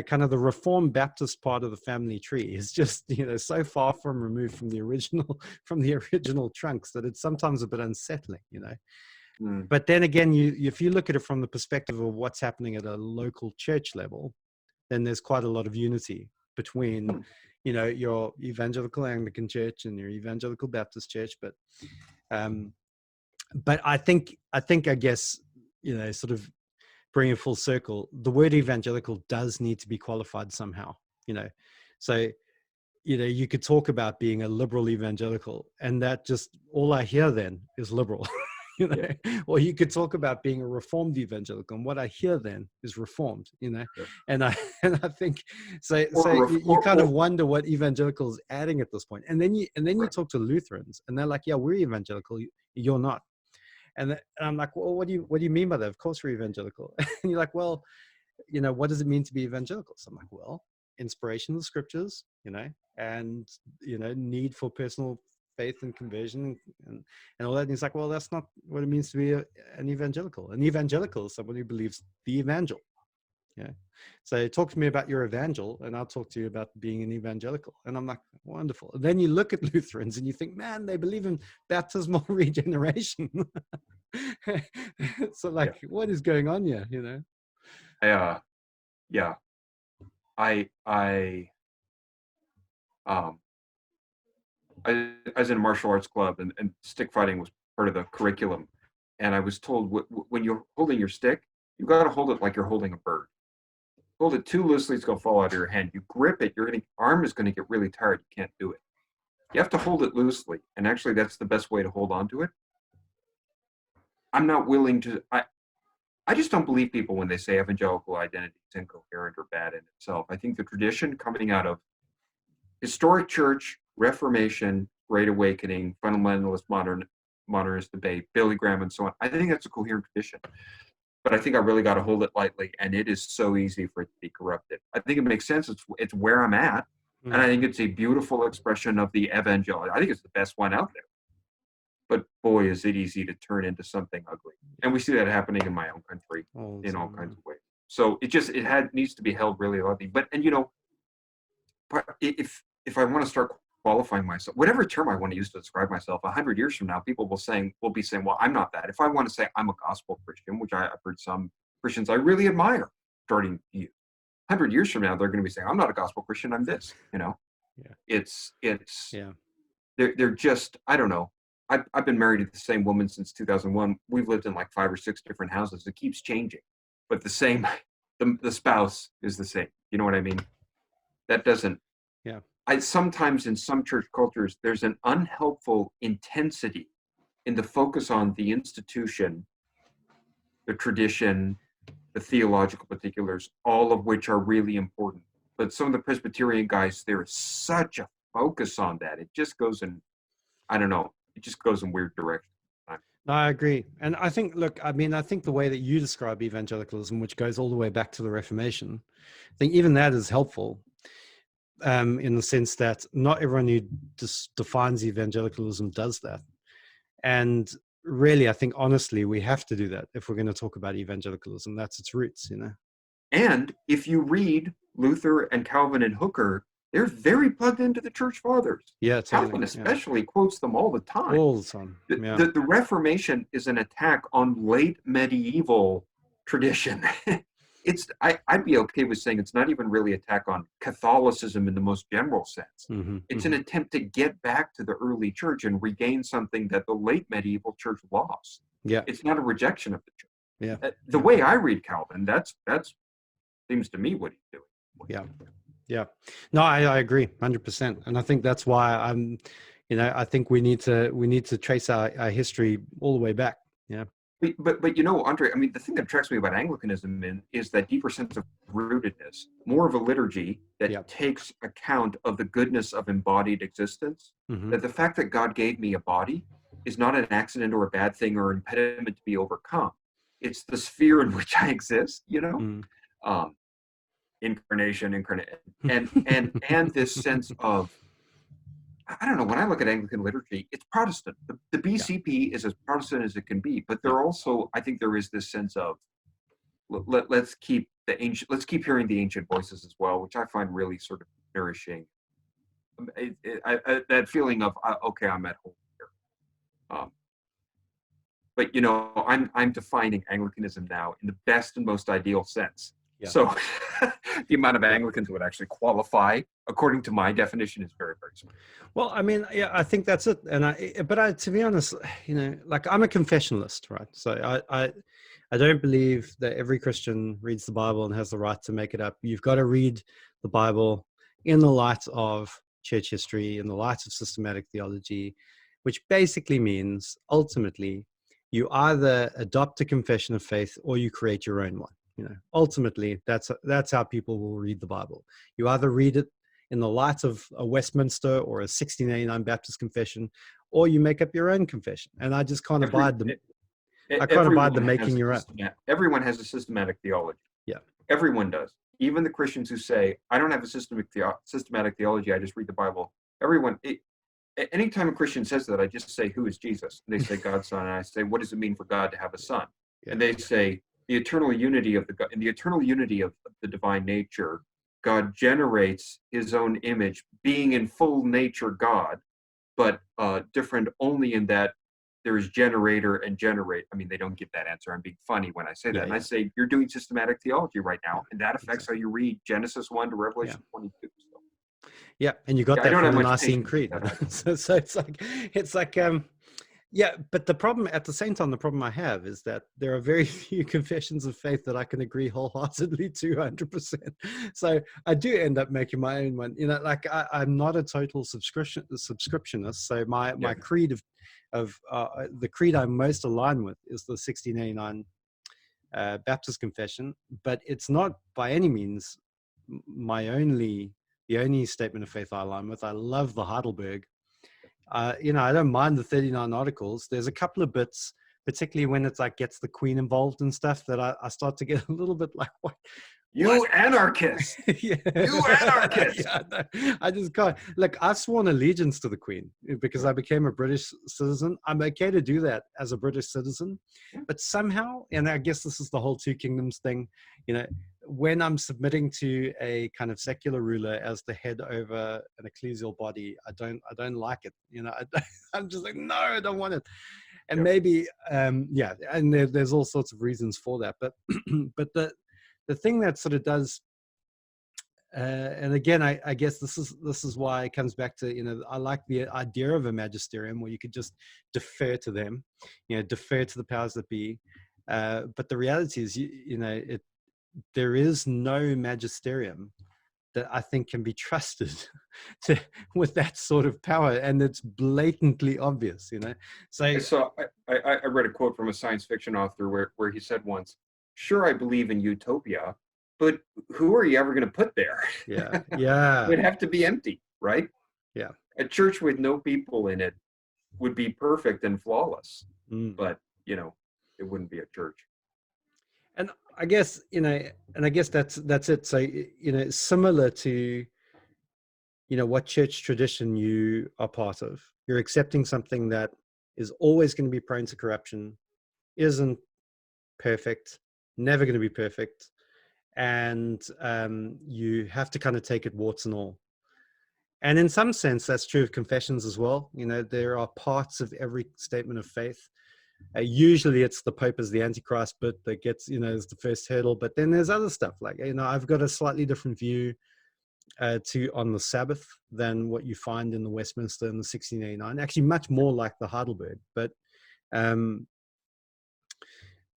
kind of the Reformed Baptist part of the family tree is just so far from removed from the original trunks that it's sometimes a bit unsettling. Mm. But then again, if you look at it from the perspective of what's happening at a local church level, then there's quite a lot of unity between your evangelical Anglican church and your evangelical Baptist church. But I think I guess sort of bring it full circle, the word evangelical does need to be qualified somehow, so you could talk about being a liberal evangelical, and that just all I hear then is liberal. Or you could talk about being a reformed evangelical, and what I hear then is reformed. Yeah. And I think so you kind of wonder what evangelical is adding at this point. And then you talk to Lutherans, and they're like, yeah, we're evangelical, you're not. And I'm like, well, what do you mean by that? Of course we're evangelical. And you're like, well, what does it mean to be evangelical? So I'm like, well, inspiration of the scriptures, and need for personal faith and conversion and all that. And he's like, well, that's not what it means to be an evangelical. An evangelical is someone who believes the evangel. Yeah. So talk to me about your evangel, and I'll talk to you about being an evangelical. And I'm like, wonderful. And then you look at Lutherans and you think, man, they believe in baptismal regeneration. So what is going on here? Yeah. I was in a martial arts club, and stick fighting was part of the curriculum. And I was told, when you're holding your stick, you got to hold it like you're holding a bird. Hold it too loosely, it's going to fall out of your hand. You grip it, your arm is going to get really tired. You can't do it. You have to hold it loosely. And actually, that's the best way to hold on to it. I'm not willing to, I just don't believe people when they say evangelical identity is incoherent or bad in itself. I think the tradition coming out of historic church, Reformation, Great Awakening, fundamentalist modernist debate, Billy Graham, and so on, I think that's a coherent tradition. But I think I really got to hold it lightly, and it is so easy for it to be corrupted. I think it makes sense. It's where I'm at, and I think it's a beautiful expression of the evangel. I think it's the best one out there. But boy, is it easy to turn into something ugly, and we see that happening in my own country in all kinds of ways. So it needs to be held really lightly. But if I want to start qualifying myself, whatever term I want to use to describe myself, 100 years from now, people will be saying, well, I'm not that. If I want to say I'm a gospel Christian, which I've heard some Christians I really admire starting to use, 100 years from now, they're going to be saying, I'm not a gospel Christian, I'm this, Yeah. They're just, I don't know. I've been married to the same woman since 2001. We've lived in like 5 or 6 different houses. It keeps changing, but the spouse is the same. You know what I mean? That doesn't, yeah. Sometimes in some church cultures, there's an unhelpful intensity in the focus on the institution, the tradition, the theological particulars, all of which are really important. But some of the Presbyterian guys, there is such a focus on that. It just goes in, I don't know, it just goes in weird directions. No, I agree. And I think, I think the way that you describe evangelicalism, which goes all the way back to the Reformation, I think even that is helpful. In the sense that not everyone who defines evangelicalism does that. And really, I think, honestly, we have to do that if we're going to talk about evangelicalism. That's its roots, And if you read Luther and Calvin and Hooker, they're very plugged into the church fathers. Yeah, totally. Calvin especially quotes them all the time. All the time. Yeah. The Reformation is an attack on late medieval tradition. I'd be okay with saying it's not even really an attack on Catholicism in the most general sense. It's an attempt to get back to the early church and regain something that the late medieval church lost. Yeah. It's not a rejection of the church. Yeah. The way I read Calvin, that's seems to me what he's doing. Yeah. No, I agree 100%. And I think that's why I think we need to trace our history all the way back. Yeah. But you know, Andre, I mean, the thing that attracts me about Anglicanism is that deeper sense of rootedness, more of a liturgy that Yep. takes account of the goodness of embodied existence. Hmm. That the fact that God gave me a body is not an accident or a bad thing or impediment to be overcome. It's the sphere in which I exist, you know, Mm. um, incarnate, and this sense of, I don't know, when I look at Anglican liturgy, it's Protestant. The Yeah. BCP is as Protestant as it can be, but Yeah. there also, I think there is this sense of, let's keep let's keep hearing the ancient voices as well, which I find really sort of nourishing. That feeling of, okay, I'm at home here. Um, but you know, I'm defining Anglicanism now in the best and most ideal sense. Yeah. So the amount of Yeah. Anglicans who would actually qualify, according to my definition, is very, very small. Well, I mean, yeah, I think that's it. And to be honest, like I'm a confessionalist, right? So I don't believe that every Christian reads the Bible and has the right to make it up. You've got to read the Bible in the light of church history, in the light of systematic theology, which basically means ultimately you either adopt a confession of faith or you create your own one. Ultimately, that's how people will read the Bible. You either read it in the light of a Westminster or a 1689 Baptist confession, or you make up your own confession. And I just can't abide them. I can't abide the making your own. Everyone has a systematic theology. Yeah. Everyone does. Even the Christians who say, I don't have a systematic theology, I just read the Bible. Anytime a Christian says that, I just say, who is Jesus? And they say, God's son. And I say, what does it mean for God to have a son? Yeah. And they say, the eternal unity of the divine nature, God generates his image image, being in full nature God, but different only in that there is generator and generate. I mean, they don't get that answer. I'm being funny when I say that. And I say, you're doing systematic theology right now, and that affects how you read Genesis 1 to Revelation 22. So. Yeah, and you got that from the Nicene Creed. so it's like yeah, but the problem at the same time, the problem I have is that there are very few confessions of faith that I can agree wholeheartedly to 100%. So I do end up making my own one. Like I'm not a total subscriptionist. So my creed of the creed I'm most aligned with is the 1689 Baptist confession, but it's not by any means the only statement of faith I align with. I love the Heidelberg. I don't mind the 39 articles. There's a couple of bits, particularly when it's like gets the Queen involved and stuff, that I start to get a little bit like, what? You anarchist! Yeah. You anarchist! Yeah, no, I just can't. Look, I've sworn allegiance to the Queen because I became a British citizen. I'm okay to do that as a British citizen, but somehow, and I guess this is the whole two kingdoms thing, when I'm submitting to a kind of secular ruler as the head over an ecclesial body, I don't like it. I'm just like, no, I don't want it. And maybe, and there's all sorts of reasons for that. But but the thing that sort of does, and again, I guess this is why it comes back to, I like the idea of a magisterium where you could just defer to them, defer to the powers that be. But the reality is, there is no magisterium that I think can be trusted with that sort of power, and it's blatantly obvious, So I read a quote from a science fiction author where he said once, "Sure, I believe in utopia, but who are you ever going to put there? Yeah, It would have to be empty, right? Yeah, a church with no people in it would be perfect and flawless, but it wouldn't be a church." And I guess that's it. So similar to what church tradition you are part of, you're accepting something that is always going to be prone to corruption, isn't perfect, never going to be perfect, and you have to kind of take it warts and all. And in some sense, that's true of confessions as well. There are parts of every statement of faith. Usually it's the Pope as the Antichrist bit that gets, is the first hurdle. But then there's other stuff like, I've got a slightly different view on the Sabbath than what you find in the Westminster in the 1689. Actually, much more like the Heidelberg. But and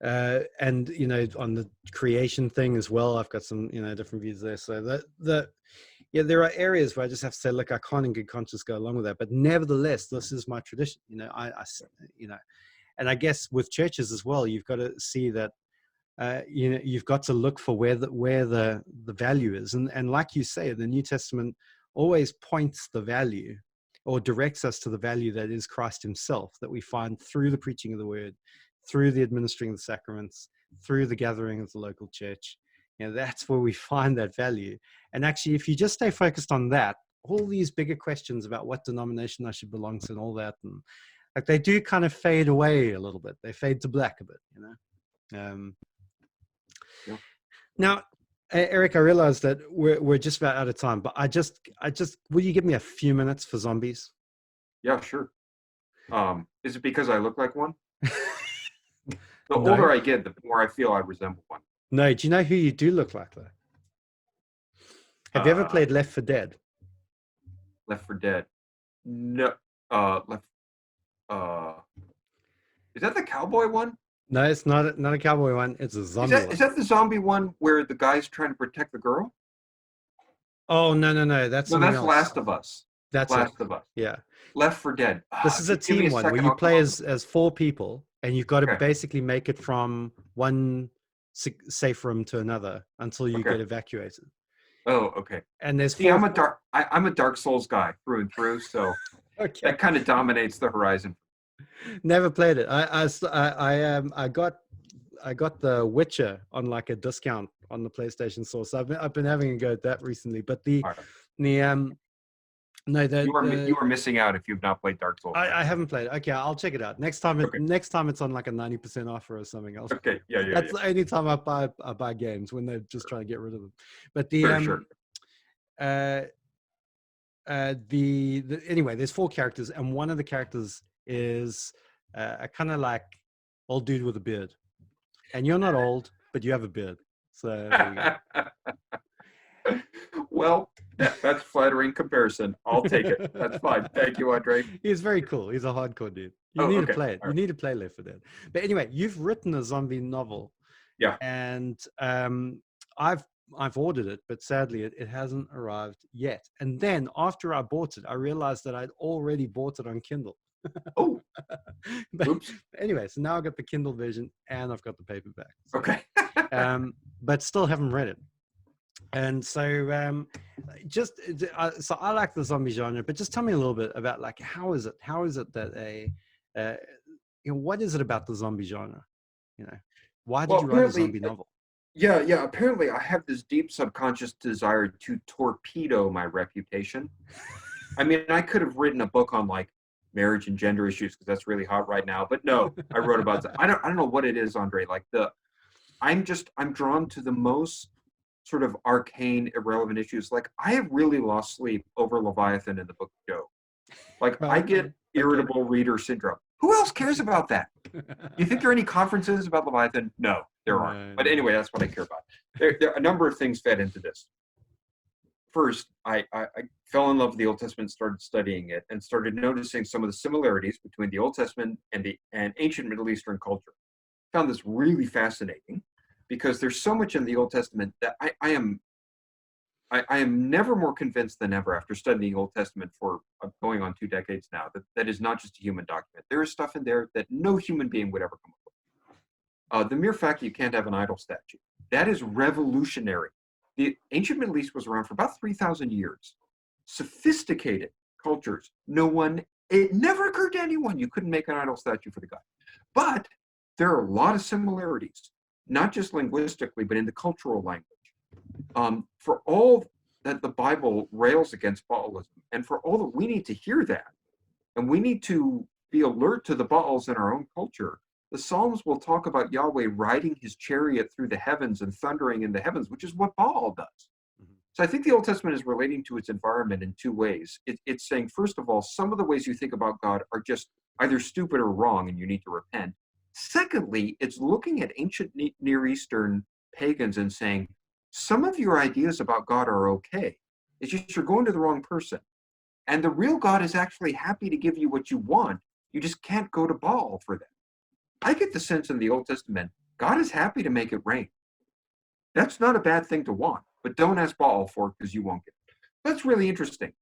on the creation thing as well, I've got some different views there. So there are areas where I just have to say, look, I can't in good conscience go along with that. But nevertheless, this is my tradition. And I guess with churches as well, you've got to see that you've got to look for where the value is, and like you say, the New Testament always points the value or directs us to the value that is Christ himself, that we find through the preaching of the word, through the administering of the sacraments, through the gathering of the local church. That's where we find that value. And actually, if you just stay focused on that, all these bigger questions about what denomination I should belong to and all that, and like, they do kind of fade away a little bit. They fade to black a bit. Yeah. Now, Eric, I realize that we're just about out of time, but I just, will you give me a few minutes for zombies? Yeah, sure. Is it because I look like one? The No. older I get, the more I feel I resemble one. No, do you know who you do look like, though? Have you ever played Left 4 Dead? Left 4 Dead. No. Is that the cowboy one? No, it's not a cowboy one. It's a zombie one. Is that the zombie one where the guy's trying to protect the girl? Oh, no. That's No, that's else. Last of Us. That's Last it. of Us. Yeah. Left 4 Dead. This is a team one where you play as 4 people, and you've got to basically make it from one safe room to another until you get evacuated. Oh, okay. And there's I'm a Dark Souls guy through and through, so that kind of dominates the horizon. Never played it. I got the Witcher on like a discount on the PlayStation Store, so I've been having a go at that recently. But you are missing out if you've not played Dark Souls. I haven't played it. Okay, I'll check it out next time. Next time it's on like a 90% offer or something else. Okay, yeah. That's the only time I buy games, when they're just trying to get rid of them. But anyway, there's 4 characters, and one of the characters is a kind of like old dude with a beard, and you're not old, but you have a beard. So there you go. Well, that's flattering comparison. I'll take it. That's fine. Thank you, Andre. He's very cool. He's a hardcore dude. You need to play it. You need to play Left 4 Dead. But anyway, you've written a zombie novel. Yeah. And I've ordered it, but sadly it hasn't arrived yet. And then after I bought it, I realized that I'd already bought it on Kindle. Oh. Oops. Anyway, so now I've got the Kindle version and I've got the paperback. So, okay. But still haven't read it. And so so I like the zombie genre, but just tell me a little bit about, like, how is it that what is it about the zombie genre? Why did you write a zombie novel? Yeah. Apparently I have this deep subconscious desire to torpedo my reputation. I mean, I could have written a book on like marriage and gender issues, because that's really hot right now, but no, I wrote about I don't know what it is, Andre. Like I'm drawn to the most sort of arcane, irrelevant issues. Like, I have really lost sleep over Leviathan in the book of Job. Like, I get irritable reader syndrome. Who else cares about that? You think there are any conferences about Leviathan? No, there aren't. But anyway, that's what I care about. There are a number of things fed into this. First, I fell in love with the Old Testament, started studying it, and started noticing some of the similarities between the Old Testament and ancient Middle Eastern culture. Found this really fascinating, because there's so much in the Old Testament that I am never more convinced than ever, after studying the Old Testament for going on 2 decades now, that is not just a human document. There is stuff in there that no human being would ever come up with. The mere fact that you can't have an idol statue, that is revolutionary. The ancient Middle East was around for about 3,000 years. Sophisticated cultures. It never occurred to anyone you couldn't make an idol statue for the god. But there are a lot of similarities, not just linguistically, but in the cultural language. For all that the Bible rails against Baalism, and for all that we need to hear that, and we need to be alert to the Baals in our own culture, the Psalms will talk about Yahweh riding his chariot through the heavens and thundering in the heavens, which is what Baal does. Mm-hmm. So I think the Old Testament is relating to its environment in 2 ways. It's saying, first of all, some of the ways you think about God are just either stupid or wrong, and you need to repent. Secondly, it's looking at ancient Near Eastern pagans and saying, some of your ideas about God are okay. It's just you're going to the wrong person. And the real God is actually happy to give you what you want. You just can't go to Baal for that. I get the sense in the Old Testament, God is happy to make it rain. That's not a bad thing to want, but don't ask Baal for it, because you won't get it. That's really interesting.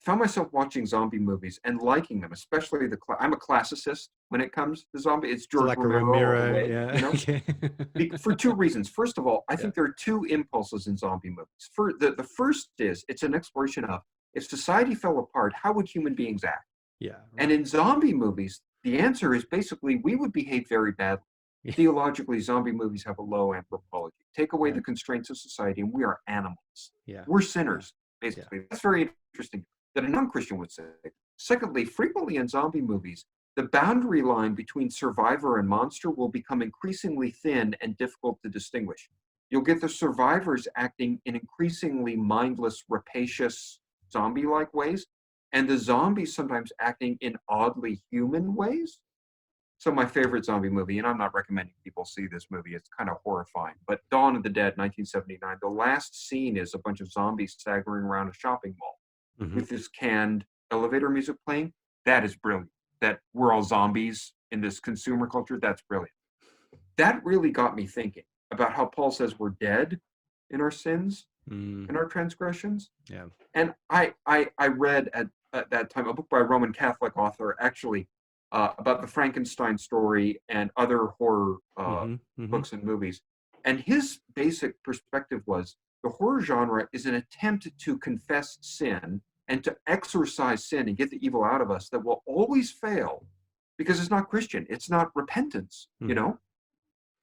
found myself watching zombie movies and liking them, especially I'm a classicist when it comes to zombie. It's So George like a Romero all the Ramiro, way, yeah. you know? Okay. For two reasons. First of all, I Yeah. think there are two impulses in zombie movies. The first is it's an exploration of if society fell apart, how would human beings act? Yeah. And Right. in zombie movies, the answer is basically we would behave very badly. Yeah. Theologically, zombie movies have a low anthropology. Take away Right. the constraints of society, and we are animals. Yeah. We're Yeah. sinners, Yeah. basically. That's very interesting that a non-Christian would say. Secondly, frequently in zombie movies, the boundary line between survivor and monster will become increasingly thin and difficult to distinguish. You'll get the survivors acting in increasingly mindless, rapacious, zombie-like ways, and the zombies sometimes acting in oddly human ways. So my favorite zombie movie, and I'm not recommending people see this movie, it's kind of horrifying, but Dawn of the Dead, 1979, the last scene is a bunch of zombies staggering around a shopping mall Hmm. with this canned elevator music playing. That is brilliant. That we're all zombies in this consumer culture, that's brilliant. That really got me thinking about how Paul says we're dead in our sins, Mm. in our transgressions. Yeah. And I read at that time a book by a Roman Catholic author, actually, about the Frankenstein story and other horror Hmm. Hmm. books and movies. And his basic perspective was the horror genre is an attempt to confess sin and to exorcise sin and get the evil out of us that will always fail because it's not Christian. It's not repentance, you Hmm. know?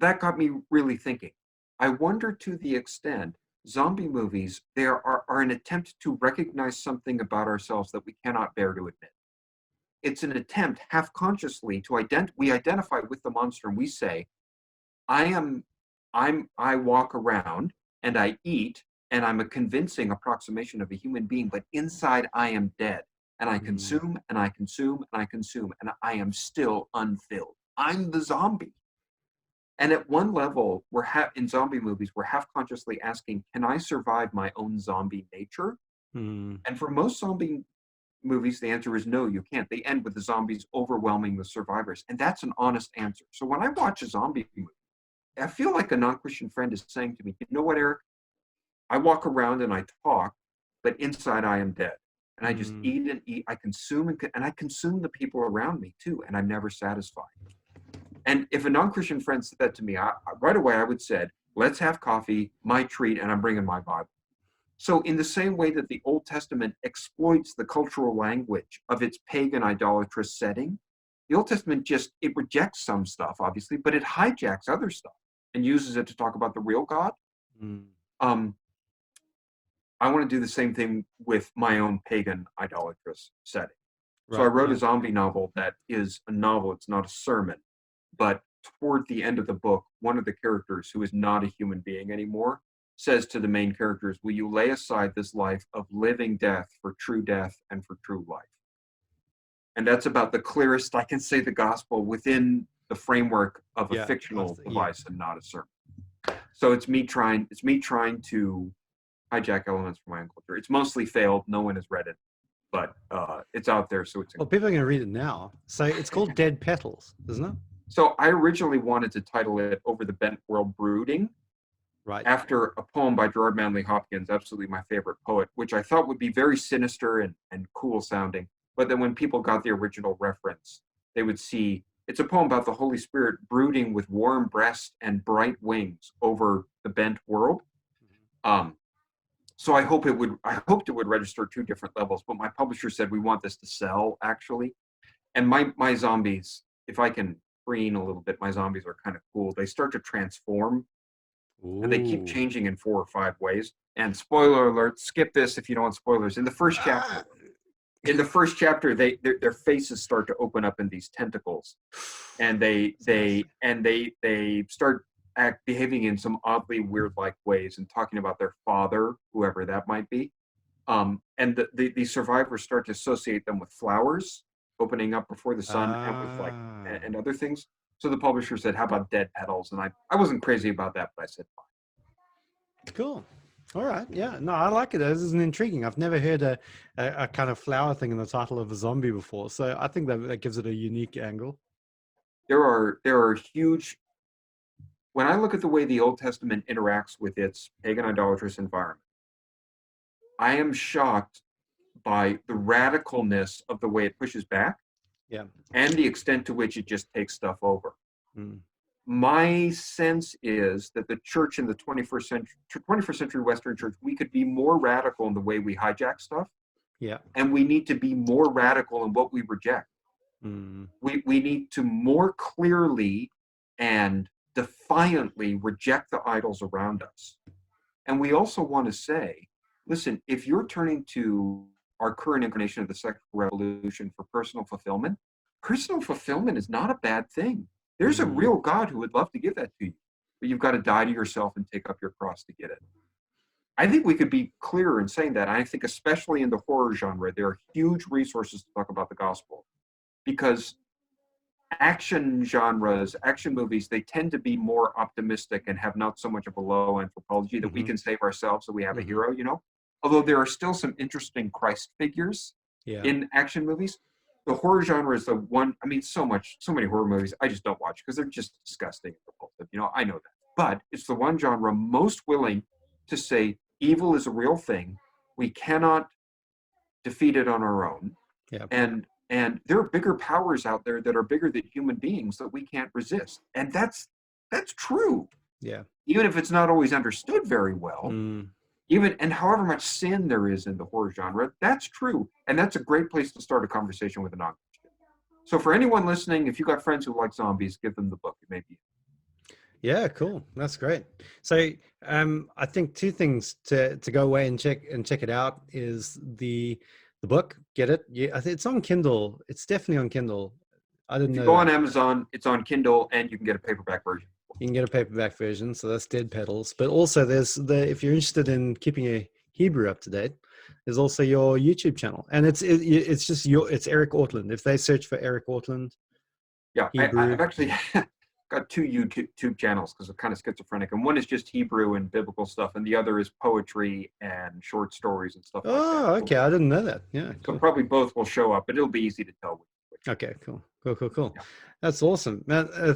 That got me really thinking. I wonder to the extent zombie movies are an attempt to recognize something about ourselves that we cannot bear to admit. It's an attempt half consciously to we identify with the monster and we say, I am I walk around and I eat and I'm a convincing approximation of a human being, but inside I am dead. And I Mm. consume and I consume and I consume and I am still unfilled. I'm the zombie. And at one level, in zombie movies, we're half consciously asking, can I survive my own zombie nature? Mm. And for most zombie movies, the answer is no, you can't. They end with the zombies overwhelming the survivors. And that's an honest answer. So when I watch a zombie movie, I feel like a non-Christian friend is saying to me, you know what, Eric? I walk around and I talk, but inside I am dead. And I just Mm. eat and eat. I consume and I consume the people around me too. And I'm never satisfied. And if a non-Christian friend said that to me, right away I would say, let's have coffee, my treat, and I'm bringing my Bible. So in the same way that the Old Testament exploits the cultural language of its pagan idolatrous setting, the Old Testament it rejects some stuff, obviously, but it hijacks other stuff and uses it to talk about the real God. Mm. Um, I want to do the same thing with my own pagan idolatrous setting. So I Right. wrote a Yeah. zombie novel that is a novel, it's not a sermon. But toward the end of the book, one of the characters, who is not a human being anymore, says to the main characters, will you lay aside this life of living death and for true life? And that's about the clearest I can say the gospel within the framework of a Yeah. fictional Yeah. device and not a sermon. So it's me trying to hijack elements from my own culture. It's mostly failed. No one has read it, but it's out there. So it's Well, people are going to read it now. So it's called Dead Petals, isn't it? so I originally wanted to title it Over the Bent World Brooding, Right. after a poem by Gerard Manley Hopkins, absolutely my favorite poet, which I thought would be very sinister and cool sounding. But then when people got the original reference, they would see it's a poem about the Holy Spirit brooding with warm breast and bright wings over the bent world. Um, so I hoped it would register two different levels, but my publisher said we want this to sell actually. And my zombies, if I can preen a little bit, my zombies are kind of cool. They start to transform and they keep Ooh. changing in 4 or 5 ways. And spoiler alert, skip this if you don't want spoilers. Ah. In the first chapter, their faces start to open up in these tentacles, and they start behaving in some oddly weird like ways and talking about their father, whoever that might be. And the survivors start to associate them with flowers opening up before the sun and with Ah. and other things. So the publisher said, "How about Dead Petals?" And I wasn't crazy about that, but I said, Cool. All right. Yeah. No, I like it. This is intriguing. I've never heard a kind of flower thing in the title of a zombie before. So I think that gives it a unique angle. there are huge. When I look at the way the Old Testament interacts with its pagan idolatrous environment, I am shocked by the radicalness of the way it pushes back Yeah. and the extent to which it just takes stuff over. Mm. My sense is that the church in the 21st century Western church, we could be more radical in the way we hijack stuff. Yeah. And we need to be more radical in what we reject. Mm. We need to more clearly and defiantly reject the idols around us. And we also want to say, listen, if you're turning to our current incarnation of the sexual revolution for personal fulfillment is not a bad thing. There's a real God who would love to give that to you, but you've got to die to yourself and take up your cross to get it. I think we could be clearer in saying that. I think especially in the horror genre, there are huge resources to talk about the gospel, because action genres, action movies, they tend to be more optimistic and have not so much of a low anthropology that we can save ourselves, so we have a hero, you know? Although there are still some interesting Christ figures in action movies. The horror genre is the one, I mean, so many horror movies I just don't watch because they're just disgusting and repulsive, you know, I know that. But it's the one genre most willing to say evil is a real thing. We cannot defeat it on our own. Yeah. And there are bigger powers out there that are bigger than human beings that we can't resist. And that's true. Yeah. Even if it's not always understood very well. Even and however much sin there is in the horror genre, that's true. And that's a great place to start a conversation with a non-Christian. So for anyone listening, if you got friends who like zombies, give them the book. It may be. Yeah, cool. That's great. So I think two things to go away and check it out is the book. Get it? Yeah, I think it's on Kindle. It's definitely on Kindle. I didn't know. If you go on Amazon, it's on Kindle, and you can get a paperback version. You can get a paperback version, so that's Dead Petals. But also, there's if you're interested in keeping a Hebrew up to date, there's also your YouTube channel, and it's just it's Eric Ortlund. If they search for Eric Ortlund, yeah, I've actually got two YouTube channels because I'm kind of schizophrenic, and one is just Hebrew and biblical stuff, and the other is poetry and short stories and stuff like that. Oh, okay, I didn't know that. Yeah, cool. So probably both will show up, but it'll be easy to tell which. Okay, cool. Yeah. That's awesome.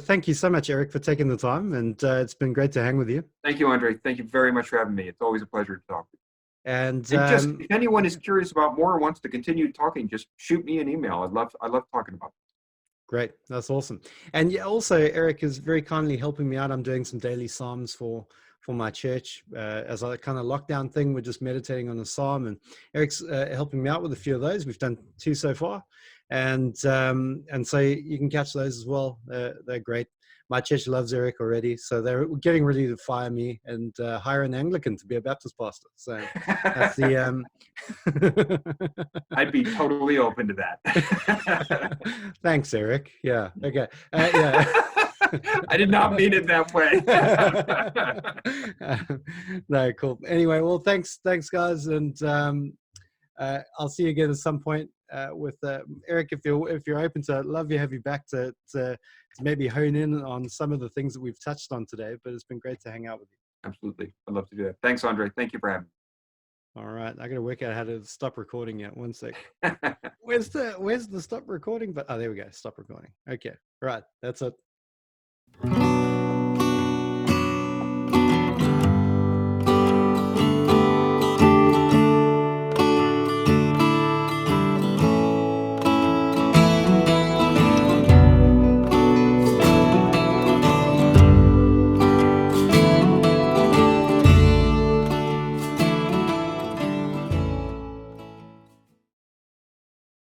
Thank you so much, Eric, for taking the time, and it's been great to hang with you. Thank you, Andre. Thank you very much for having me. It's always a pleasure to talk to you. And just if anyone is curious about more or wants to continue talking, just shoot me an email. I love talking about it. Great. That's awesome. And yeah, also Eric is very kindly helping me out. I'm doing some daily Psalms for my church as a kind of lockdown thing. We're just meditating on a Psalm, and Eric's helping me out with a few of those. We've done 2 so far. And so you can catch those as well. They're great. My church loves Eric already, so they're getting ready to fire me and hire an Anglican to be a Baptist pastor. So that's the. I'd be totally open to that. Thanks, Eric. Yeah. Okay. Yeah. I did not mean it that way. No, cool. Anyway, well, thanks, guys, and I'll see you again at some point. With Eric, if you're open to it, I'd love to have you back to maybe hone in on some of the things that we've touched on today, but it's been great to hang out with you. Absolutely. I'd love to do that. Thanks, Andre. Thank you for having me. All right. I got to work out how to stop recording yet. 1 sec. Where's the stop recording? But there we go. Stop recording. Okay. Right. That's it.